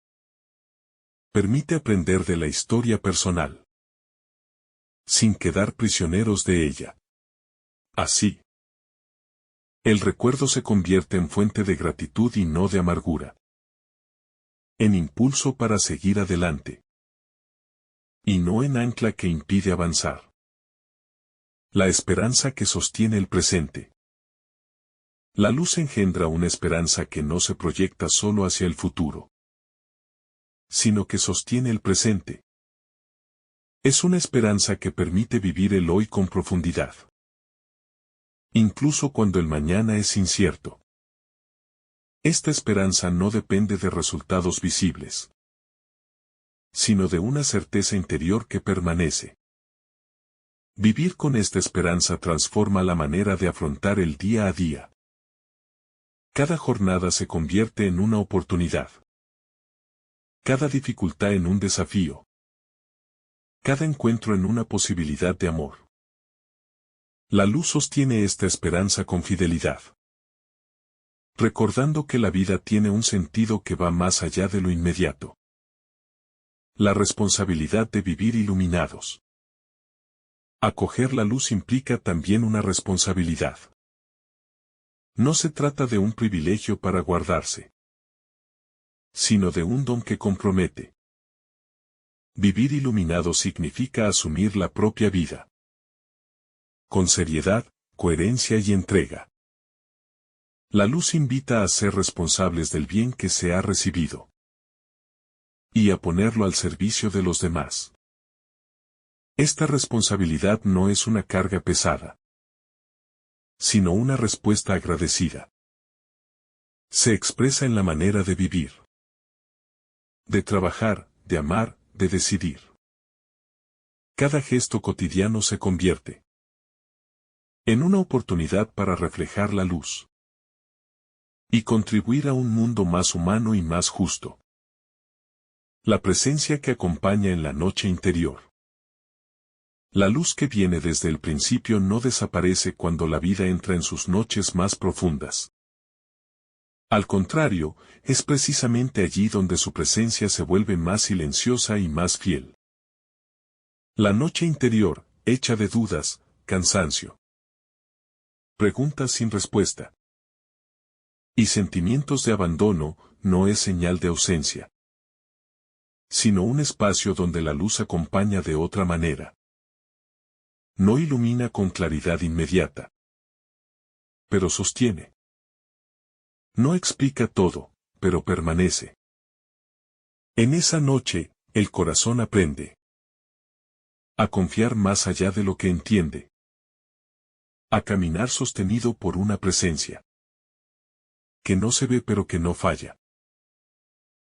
Permite aprender de la historia personal, sin quedar prisioneros de ella. Así, el recuerdo se convierte en fuente de gratitud y no de amargura, en impulso para seguir adelante, y no en ancla que impide avanzar. La esperanza que sostiene el presente. La luz engendra una esperanza que no se proyecta solo hacia el futuro, sino que sostiene el presente. Es una esperanza que permite vivir el hoy con profundidad, incluso cuando el mañana es incierto. Esta esperanza no depende de resultados visibles, sino de una certeza interior que permanece. Vivir con esta esperanza transforma la manera de afrontar el día a día. Cada jornada se convierte en una oportunidad. Cada dificultad en un desafío. Cada encuentro en una posibilidad de amor. La luz sostiene esta esperanza con fidelidad, recordando que la vida tiene un sentido que va más allá de lo inmediato. La responsabilidad de vivir iluminados. Acoger la luz implica también una responsabilidad. No se trata de un privilegio para guardarse, sino de un don que compromete. Vivir iluminado significa asumir la propia vida, con seriedad, coherencia y entrega. La luz invita a ser responsables del bien que se ha recibido y a ponerlo al servicio de los demás. Esta responsabilidad no es una carga pesada, sino una respuesta agradecida. Se expresa en la manera de vivir, de trabajar, de amar, de decidir. Cada gesto cotidiano se convierte en una oportunidad para reflejar la luz y contribuir a un mundo más humano y más justo. La presencia que acompaña en la noche interior. La luz que viene desde el principio no desaparece cuando la vida entra en sus noches más profundas. Al contrario, es precisamente allí donde su presencia se vuelve más silenciosa y más fiel. La noche interior, hecha de dudas, cansancio, preguntas sin respuesta y sentimientos de abandono, no es señal de ausencia, sino un espacio donde la luz acompaña de otra manera. No ilumina con claridad inmediata, pero sostiene. No explica todo, pero permanece. En esa noche, el corazón aprende a confiar más allá de lo que entiende, a caminar sostenido por una presencia que no se ve pero que no falla.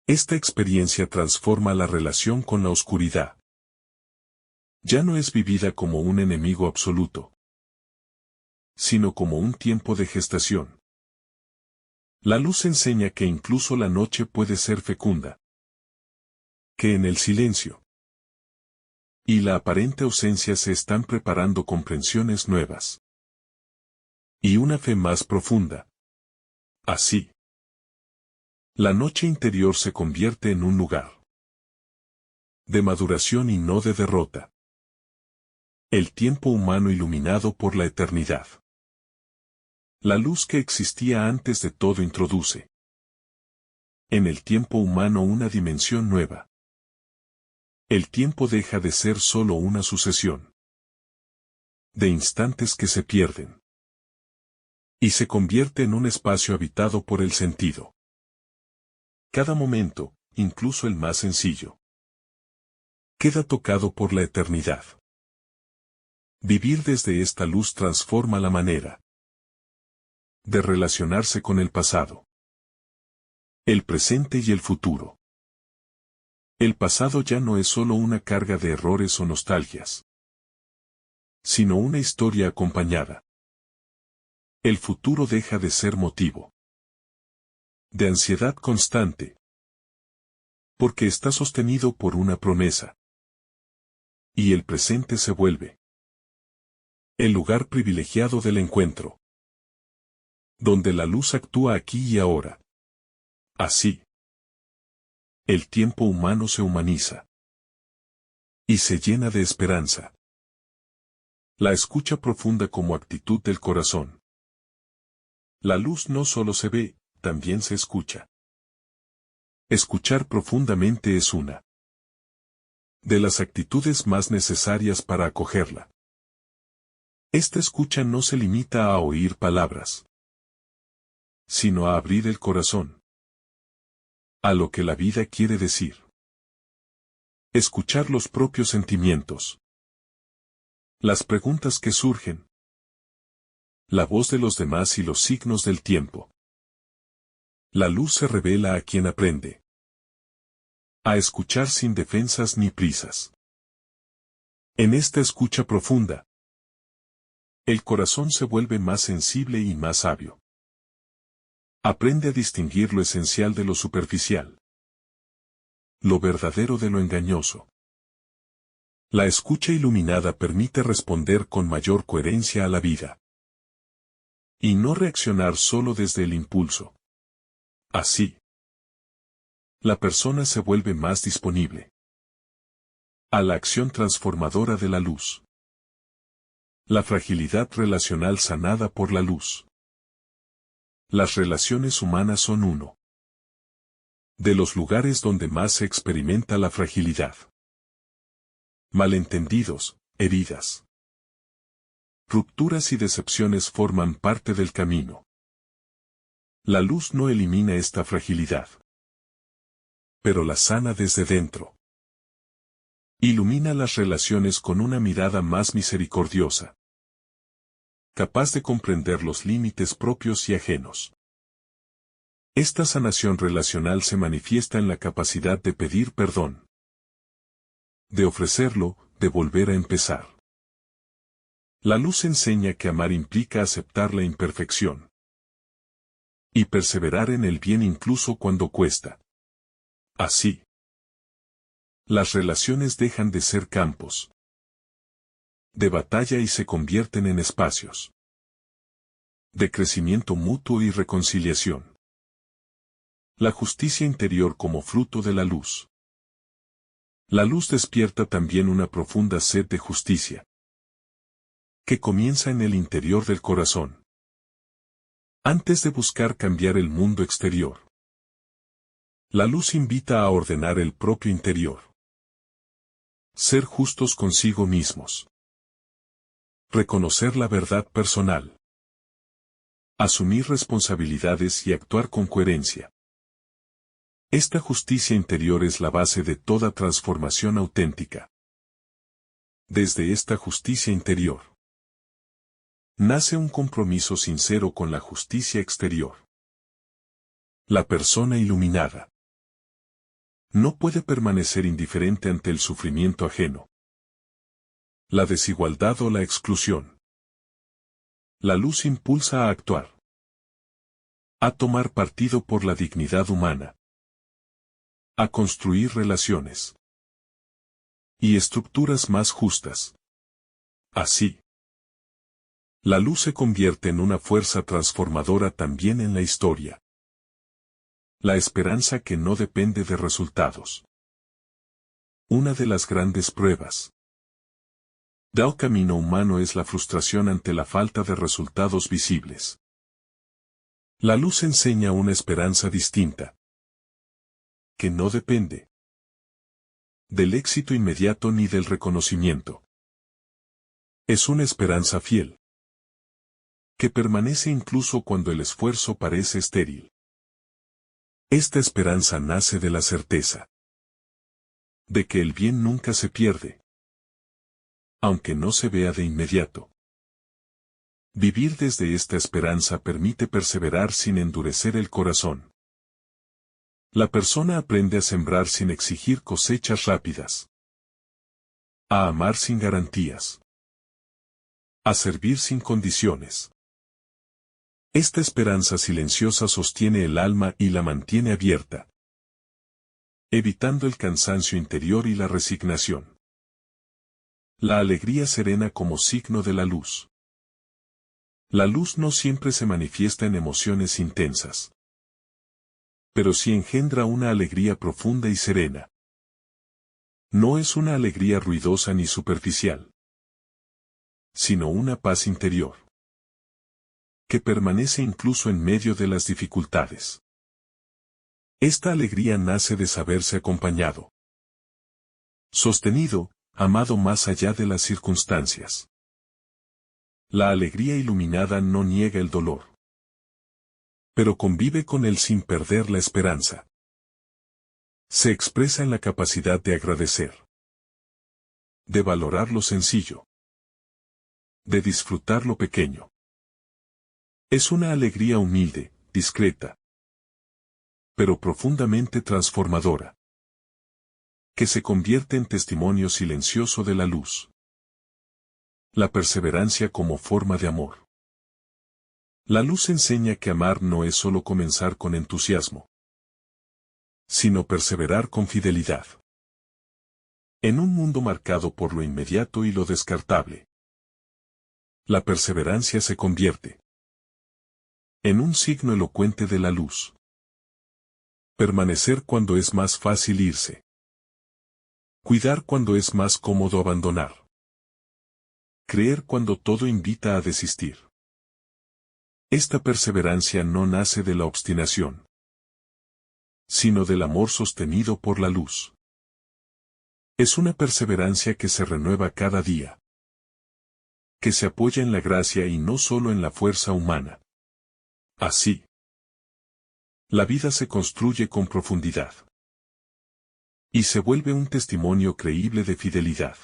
Esta experiencia transforma la relación con la oscuridad. Ya no es vivida como un enemigo absoluto, sino como un tiempo de gestación. La luz enseña que incluso la noche puede ser fecunda, que en el silencio y la aparente ausencia se están preparando comprensiones nuevas y una fe más profunda. Así, la noche interior se convierte en un lugar de maduración y no de derrota. El tiempo humano iluminado por la eternidad. La luz que existía antes de todo introduce en el tiempo humano una dimensión nueva. El tiempo deja de ser solo una sucesión de instantes que se pierden y se convierte en un espacio habitado por el sentido. Cada momento, incluso el más sencillo, queda tocado por la eternidad. Vivir desde esta luz transforma la manera de relacionarse con el pasado, el presente y el futuro. El pasado ya no es solo una carga de errores o nostalgias, sino una historia acompañada. El futuro deja de ser motivo de ansiedad constante, porque está sostenido por una promesa. Y el presente se vuelve el lugar privilegiado del encuentro, donde la luz actúa aquí y ahora. Así, el tiempo humano se humaniza y se llena de esperanza. La escucha profunda como actitud del corazón. La luz no solo se ve, también se escucha. Escuchar profundamente es una de las actitudes más necesarias para acogerla. Esta escucha no se limita a oír palabras, sino a abrir el corazón a lo que la vida quiere decir. Escuchar los propios sentimientos, las preguntas que surgen, la voz de los demás y los signos del tiempo. La luz se revela a quien aprende A escuchar sin defensas ni prisas. En esta escucha profunda, el corazón se vuelve más sensible y más sabio. Aprende a distinguir lo esencial de lo superficial, lo verdadero de lo engañoso. La escucha iluminada permite responder con mayor coherencia a la vida. Y no reaccionar solo desde el impulso. Así, la persona se vuelve más disponible a la acción transformadora de la luz. La fragilidad relacional sanada por la luz. Las relaciones humanas son uno de los lugares donde más se experimenta la fragilidad. Malentendidos, heridas, rupturas y decepciones forman parte del camino. La luz no elimina esta fragilidad, pero la sana desde dentro. Ilumina las relaciones con una mirada más misericordiosa, capaz de comprender los límites propios y ajenos. Esta sanación relacional se manifiesta en la capacidad de pedir perdón, de ofrecerlo, de volver a empezar. La luz enseña que amar implica aceptar la imperfección y perseverar en el bien incluso cuando cuesta. Así, las relaciones dejan de ser campos de batalla y se convierten en espacios de crecimiento mutuo y reconciliación. La justicia interior como fruto de la luz. La luz despierta también una profunda sed de justicia, que comienza en el interior del corazón. Antes de buscar cambiar el mundo exterior, la luz invita a ordenar el propio interior. Ser justos consigo mismos. Reconocer la verdad personal. Asumir responsabilidades y actuar con coherencia. Esta justicia interior es la base de toda transformación auténtica. Desde esta justicia interior, nace un compromiso sincero con la justicia exterior. La persona iluminada no puede permanecer indiferente ante el sufrimiento ajeno, la desigualdad o la exclusión. La luz impulsa a actuar, a tomar partido por la dignidad humana, a construir relaciones y estructuras más justas. Así, la luz se convierte en una fuerza transformadora también en la historia. La esperanza que no depende de resultados. Una de las grandes pruebas del camino humano es la frustración ante la falta de resultados visibles. La luz enseña una esperanza distinta, que no depende del éxito inmediato ni del reconocimiento. Es una esperanza fiel, que permanece incluso cuando el esfuerzo parece estéril. Esta esperanza nace de la certeza de que el bien nunca se pierde, aunque no se vea de inmediato. Vivir desde esta esperanza permite perseverar sin endurecer el corazón. La persona aprende a sembrar sin exigir cosechas rápidas, a amar sin garantías, a servir sin condiciones. Esta esperanza silenciosa sostiene el alma y la mantiene abierta, evitando el cansancio interior y la resignación. La alegría serena como signo de la luz. La luz no siempre se manifiesta en emociones intensas, pero sí engendra una alegría profunda y serena. No es una alegría ruidosa ni superficial, sino una paz interior, que permanece incluso en medio de las dificultades. Esta alegría nace de saberse acompañado, sostenido, amado más allá de las circunstancias. La alegría iluminada no niega el dolor, pero convive con él sin perder la esperanza. Se expresa en la capacidad de agradecer, de valorar lo sencillo, de disfrutar lo pequeño. Es una alegría humilde, discreta, pero profundamente transformadora. que se convierte en testimonio silencioso de la luz. La perseverancia como forma de amor. La luz enseña que amar no es solo comenzar con entusiasmo, sino perseverar con fidelidad. En un mundo marcado por lo inmediato y lo descartable, la perseverancia se convierte en un signo elocuente de la luz. Permanecer cuando es más fácil irse. Cuidar cuando es más cómodo abandonar. Creer cuando todo invita a desistir. Esta perseverancia no nace de la obstinación, sino del amor sostenido por la luz. Es una perseverancia que se renueva cada día, que se apoya en la gracia y no solo en la fuerza humana. Así, la vida se construye con profundidad y se vuelve un testimonio creíble de fidelidad.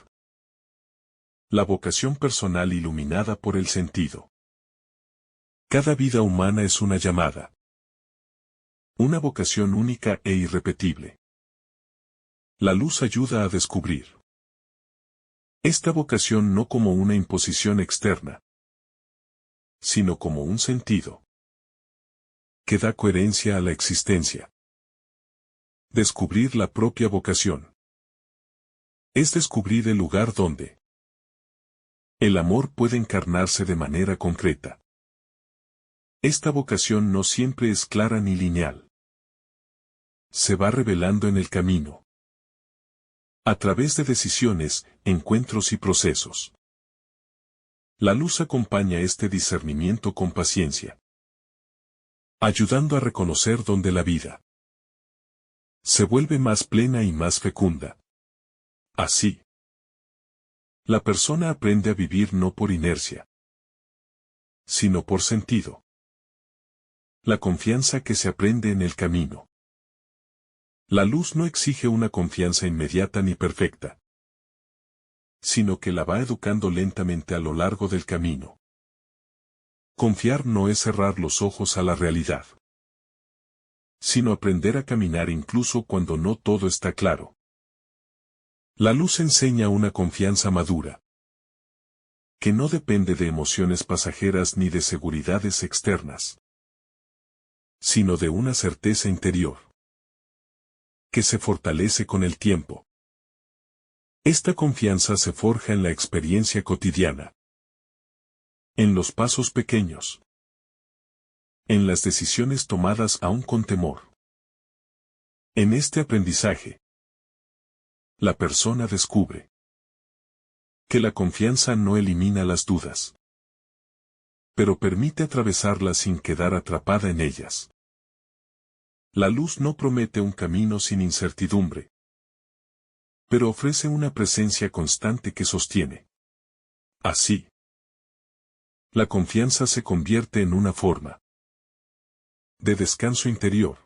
La vocación personal iluminada por el sentido. Cada vida humana es una llamada, una vocación única e irrepetible. La luz ayuda a descubrir esta vocación no como una imposición externa, sino como un sentido que da coherencia a la existencia. Descubrir la propia vocación es descubrir el lugar donde el amor puede encarnarse de manera concreta. Esta vocación no siempre es clara ni lineal. Se va revelando en el camino, a través de decisiones, encuentros y procesos. La luz acompaña este discernimiento con paciencia, ayudando a reconocer dónde la vida se vuelve más plena y más fecunda. Así, la persona aprende a vivir no por inercia, sino por sentido. La confianza que se aprende en el camino. La luz no exige una confianza inmediata ni perfecta, sino que la va educando lentamente a lo largo del camino. Confiar no es cerrar los ojos a la realidad, sino aprender a caminar incluso cuando no todo está claro. La luz enseña una confianza madura, que no depende de emociones pasajeras ni de seguridades externas, sino de una certeza interior, que se fortalece con el tiempo. Esta confianza se forja en la experiencia cotidiana, en los pasos pequeños, en las decisiones tomadas aún con temor. En este aprendizaje, la persona descubre que la confianza no elimina las dudas, pero permite atravesarlas sin quedar atrapada en ellas. La luz no promete un camino sin incertidumbre, pero ofrece una presencia constante que sostiene. Así, la confianza se convierte en una forma de descanso interior,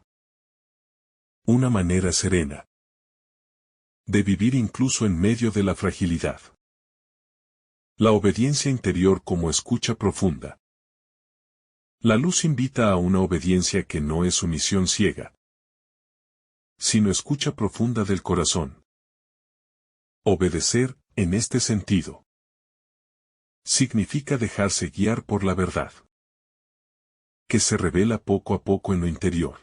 una manera serena de vivir incluso en medio de la fragilidad. La obediencia interior como escucha profunda. La luz invita a una obediencia que no es sumisión ciega, sino escucha profunda del corazón. Obedecer, en este sentido, significa dejarse guiar por la verdad, que se revela poco a poco en lo interior.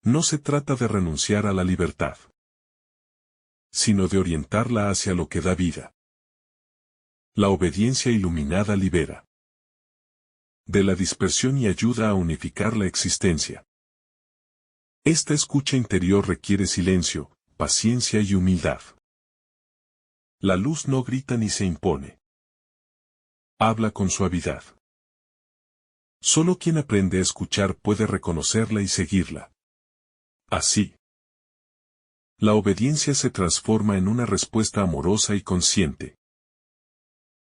No se trata de renunciar a la libertad, sino de orientarla hacia lo que da vida. La obediencia iluminada libera de la dispersión y ayuda a unificar la existencia. Esta escucha interior requiere silencio, paciencia y humildad. La luz no grita ni se impone. Habla con suavidad. Solo quien aprende a escuchar puede reconocerla y seguirla. Así, la obediencia se transforma en una respuesta amorosa y consciente,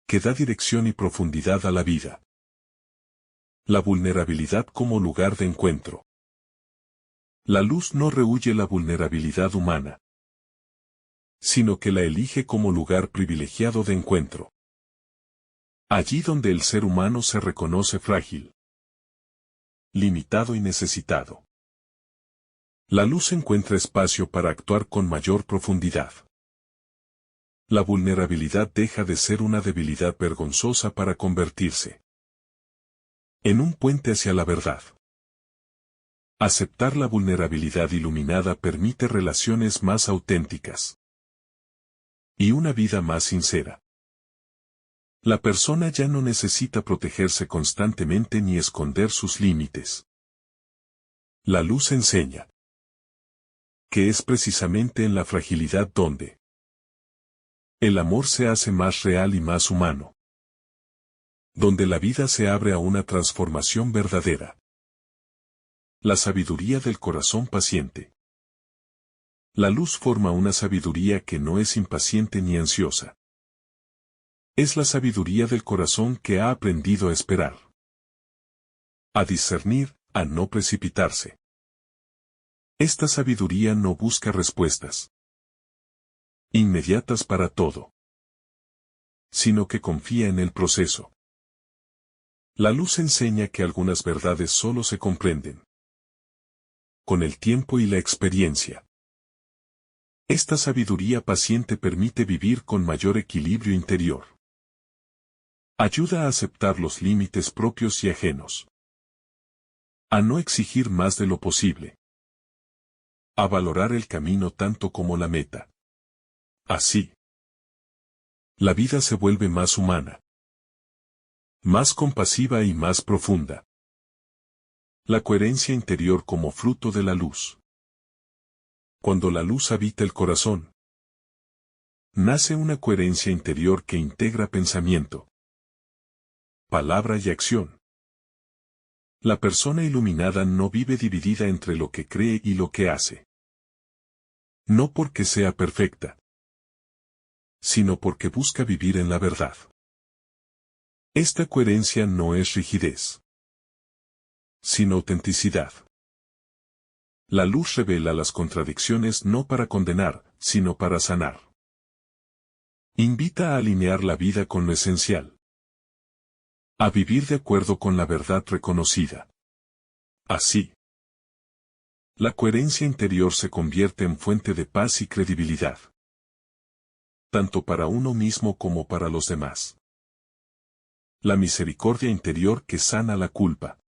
que da dirección y profundidad a la vida. La vulnerabilidad como lugar de encuentro. La luz no rehúye la vulnerabilidad humana, sino que la elige como lugar privilegiado de encuentro. Allí donde el ser humano se reconoce frágil, limitado y necesitado. La luz encuentra espacio para actuar con mayor profundidad. La vulnerabilidad deja de ser una debilidad vergonzosa para convertirse en un puente hacia la verdad. Aceptar la vulnerabilidad iluminada permite relaciones más auténticas y una vida más sincera. La persona ya no necesita protegerse constantemente ni esconder sus límites. La luz enseña que es precisamente en la fragilidad donde el amor se hace más real y más humano, donde la vida se abre a una transformación verdadera. La sabiduría del corazón paciente. La luz forma una sabiduría que no es impaciente ni ansiosa. Es la sabiduría del corazón que ha aprendido a esperar, a discernir, a no precipitarse. Esta sabiduría no busca respuestas inmediatas para todo, sino que confía en el proceso. La luz enseña que algunas verdades solo se comprenden con el tiempo y la experiencia. Esta sabiduría paciente permite vivir con mayor equilibrio interior. Ayuda a aceptar los límites propios y ajenos. A no exigir más de lo posible. A valorar el camino tanto como la meta. Así, la vida se vuelve más humana, más compasiva y más profunda. La coherencia interior como fruto de la luz. Cuando la luz habita el corazón, nace una coherencia interior que integra pensamiento, palabra y acción. La persona iluminada no vive dividida entre lo que cree y lo que hace. No porque sea perfecta, sino porque busca vivir en la verdad. Esta coherencia no es rigidez, sino autenticidad. La luz revela las contradicciones no para condenar, sino para sanar. Invita a alinear la vida con lo esencial. A vivir de acuerdo con la verdad reconocida. Así, la coherencia interior se convierte en fuente de paz y credibilidad, tanto para uno mismo como para los demás. La misericordia interior que sana la culpa.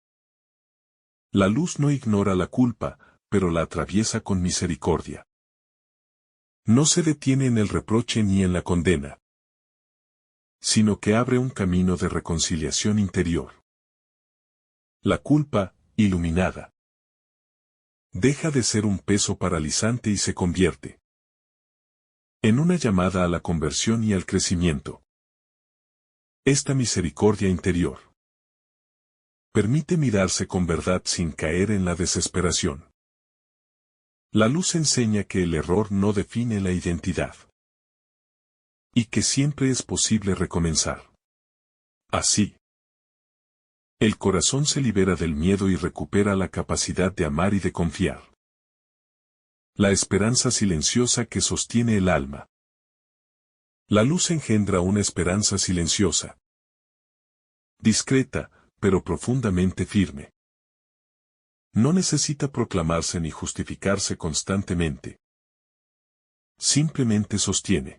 La luz no ignora la culpa, pero la atraviesa con misericordia. No se detiene en el reproche ni en la condena, sino que abre un camino de reconciliación interior. La culpa, iluminada, deja de ser un peso paralizante y se convierte en una llamada a la conversión y al crecimiento. Esta misericordia interior permite mirarse con verdad sin caer en la desesperación. La luz enseña que el error no define la identidad y que siempre es posible recomenzar. Así, el corazón se libera del miedo y recupera la capacidad de amar y de confiar. La esperanza silenciosa que sostiene el alma. La luz engendra una esperanza silenciosa, discreta, pero profundamente firme. No necesita proclamarse ni justificarse constantemente. Simplemente sostiene.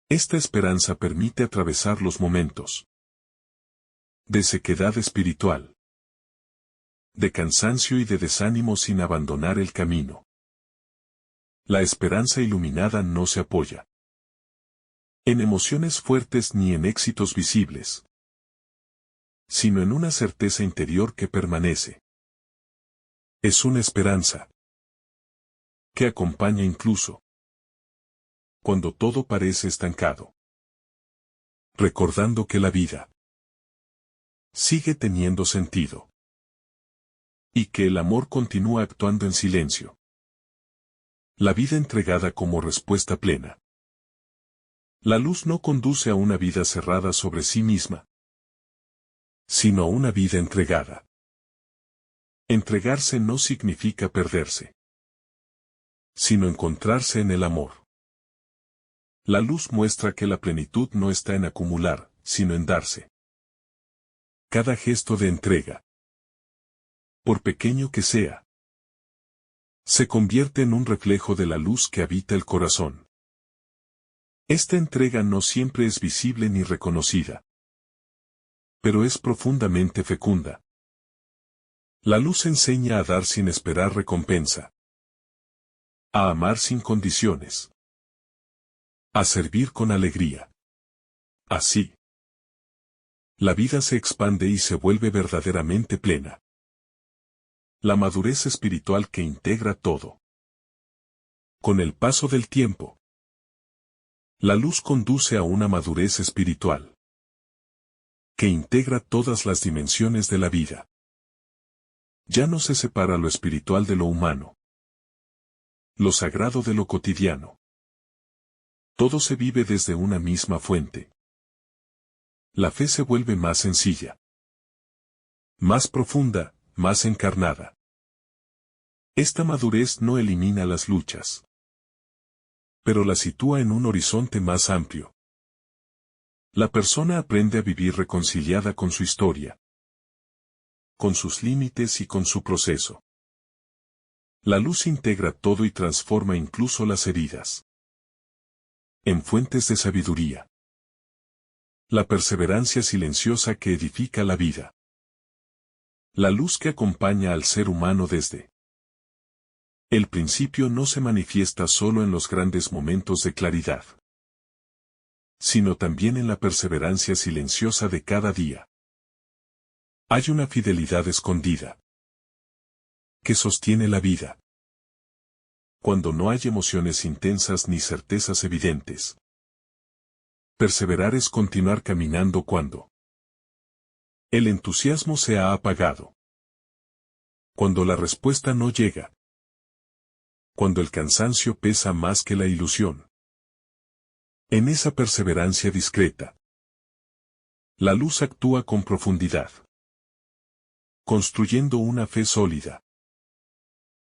Esta esperanza permite atravesar los momentos de sequedad espiritual, de cansancio y de desánimo sin abandonar el camino. La esperanza iluminada no se apoya en emociones fuertes ni en éxitos visibles, sino en una certeza interior que permanece. Es una esperanza que acompaña incluso cuando todo parece estancado, recordando que la vida sigue teniendo sentido y que el amor continúa actuando en silencio. La vida entregada como respuesta plena. La luz no conduce a una vida cerrada sobre sí misma, sino a una vida entregada. Entregarse no significa perderse, sino encontrarse en el amor. La luz muestra que la plenitud no está en acumular, sino en darse. Cada gesto de entrega, por pequeño que sea, Se convierte en un reflejo de la luz que habita el corazón. Esta entrega no siempre es visible ni reconocida, pero es profundamente fecunda. La luz enseña a dar sin esperar recompensa, a amar sin condiciones, a servir con alegría. Así, la vida se expande y se vuelve verdaderamente plena. La madurez espiritual que integra todo. Con el paso del tiempo, la luz conduce a una madurez espiritual que integra todas las dimensiones de la vida. Ya no se separa lo espiritual de lo humano, lo sagrado de lo cotidiano. Todo se vive desde una misma fuente. La fe se vuelve más sencilla, más profunda, más encarnada. Esta madurez no elimina las luchas, pero las sitúa en un horizonte más amplio. La persona aprende a vivir reconciliada con su historia, con sus límites y con su proceso. La luz integra todo y transforma incluso las heridas en fuentes de sabiduría. La perseverancia silenciosa que edifica la vida. La luz que acompaña al ser humano desde el principio no se manifiesta solo en los grandes momentos de claridad, sino también en la perseverancia silenciosa de cada día. Hay una fidelidad escondida que sostiene la vida. Cuando no hay emociones intensas ni certezas evidentes. Perseverar es continuar caminando cuando el entusiasmo se ha apagado. Cuando la respuesta no llega. Cuando el cansancio pesa más que la ilusión. En esa perseverancia discreta, la luz actúa con profundidad, construyendo una fe sólida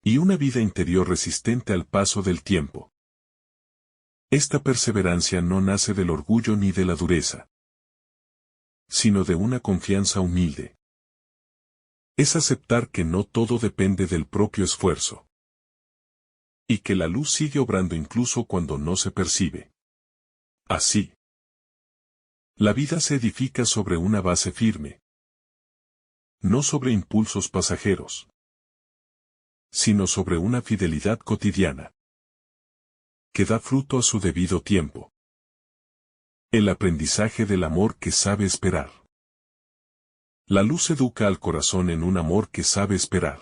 y una vida interior resistente al paso del tiempo. Esta perseverancia no nace del orgullo ni de la dureza, sino de una confianza humilde. Es aceptar que no todo depende del propio esfuerzo, y que la luz sigue obrando incluso cuando no se percibe. Así, la vida se edifica sobre una base firme, no sobre impulsos pasajeros, sino sobre una fidelidad cotidiana, que da fruto a su debido tiempo. El aprendizaje del amor que sabe esperar. La luz educa al corazón en un amor que sabe esperar.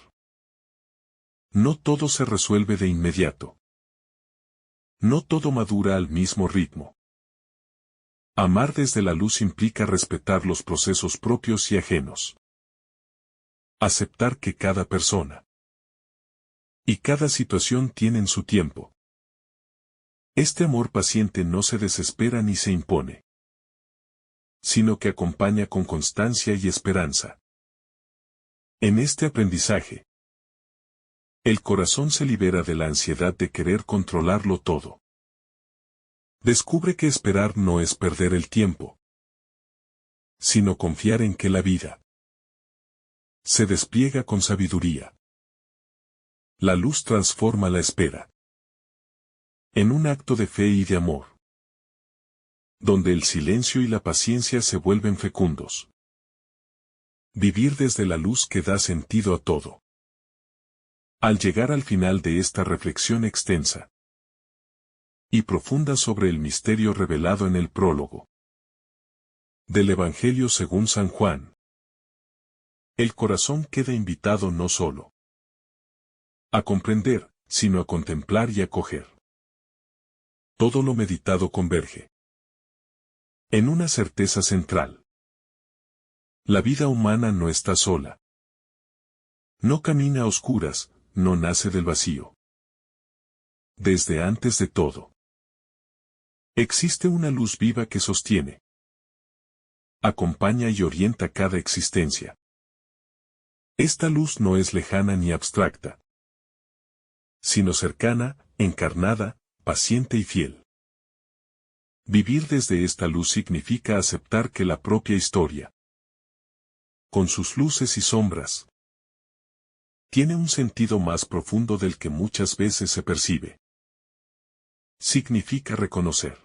No todo se resuelve de inmediato. No todo madura al mismo ritmo. Amar desde la luz implica respetar los procesos propios y ajenos. Aceptar que cada persona y cada situación tienen su tiempo. Este amor paciente no se desespera ni se impone, sino que acompaña con constancia y esperanza. En este aprendizaje, el corazón se libera de la ansiedad de querer controlarlo todo. Descubre que esperar no es perder el tiempo, sino confiar en que la vida se despliega con sabiduría. La luz transforma la espera en un acto de fe y de amor, donde el silencio y la paciencia se vuelven fecundos. Vivir desde la luz que da sentido a todo. Al llegar al final de esta reflexión extensa y profunda sobre el misterio revelado en el prólogo del Evangelio según San Juan, el corazón queda invitado no solo a comprender, sino a contemplar y acoger. Todo lo meditado converge en una certeza central. La vida humana no está sola. No camina a oscuras, no nace del vacío. Desde antes de todo, existe una luz viva que sostiene, acompaña y orienta cada existencia. Esta luz no es lejana ni abstracta, sino cercana, encarnada, paciente y fiel. Vivir desde esta luz significa aceptar que la propia historia, con sus luces y sombras, tiene un sentido más profundo del que muchas veces se percibe. Significa reconocer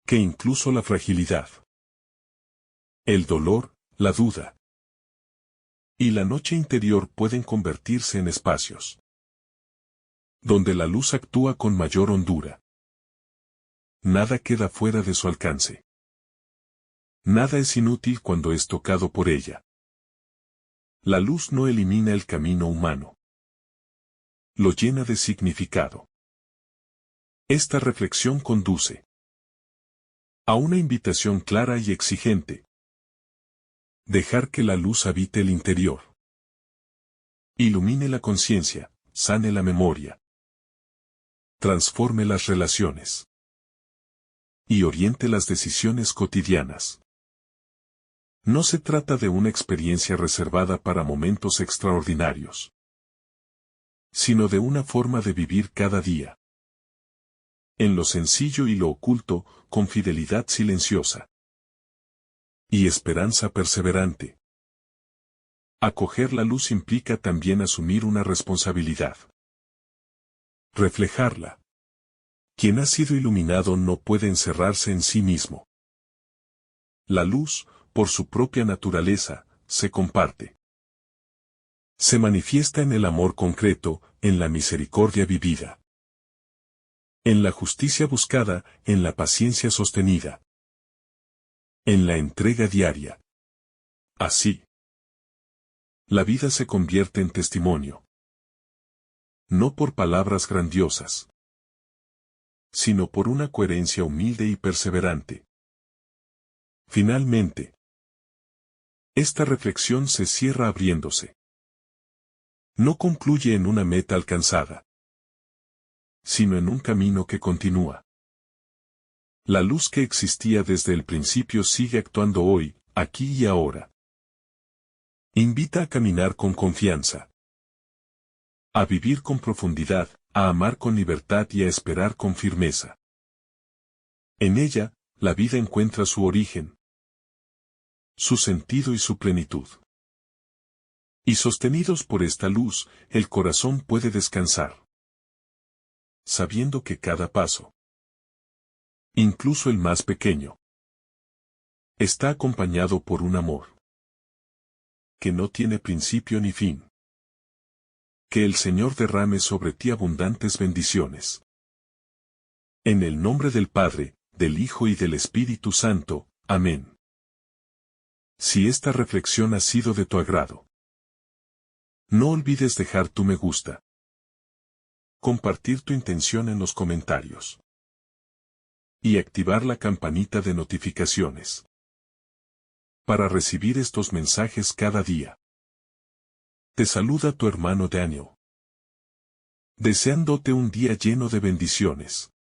que incluso la fragilidad, el dolor, la duda y la noche interior pueden convertirse en espacios donde la luz actúa con mayor hondura. Nada queda fuera de su alcance. Nada es inútil cuando es tocado por ella. La luz no elimina el camino humano. Lo llena de significado. Esta reflexión conduce a una invitación clara y exigente. Dejar que la luz habite el interior. Ilumine la conciencia, sane la memoria. Transforme las relaciones. Y oriente las decisiones cotidianas. No se trata de una experiencia reservada para momentos extraordinarios, sino de una forma de vivir cada día. En lo sencillo y lo oculto, con fidelidad silenciosa. Y esperanza perseverante. Acoger la luz implica también asumir una responsabilidad. Reflejarla. Quien ha sido iluminado no puede encerrarse en sí mismo. La luz, por su propia naturaleza, se comparte. Se manifiesta en el amor concreto, en la misericordia vivida. En la justicia buscada, en la paciencia sostenida. En la entrega diaria. Así, la vida se convierte en testimonio. No por palabras grandiosas, sino por una coherencia humilde y perseverante. Finalmente, esta reflexión se cierra abriéndose. No concluye en una meta alcanzada, sino en un camino que continúa. La luz que existía desde el principio sigue actuando hoy, aquí y ahora. Invita a caminar con confianza, a vivir con profundidad, a amar con libertad y a esperar con firmeza. En ella, la vida encuentra su origen, su sentido y su plenitud. Y sostenidos por esta luz, el corazón puede descansar, sabiendo que cada paso, incluso el más pequeño, está acompañado por un amor que no tiene principio ni fin. Que el Señor derrame sobre ti abundantes bendiciones. En el nombre del Padre, del Hijo y del Espíritu Santo. Amén. Si esta reflexión ha sido de tu agrado, no olvides dejar tu me gusta. Compartir tu intención en los comentarios. Y activar la campanita de notificaciones. Para recibir estos mensajes cada día. Te saluda tu hermano Daniel. Deseándote un día lleno de bendiciones.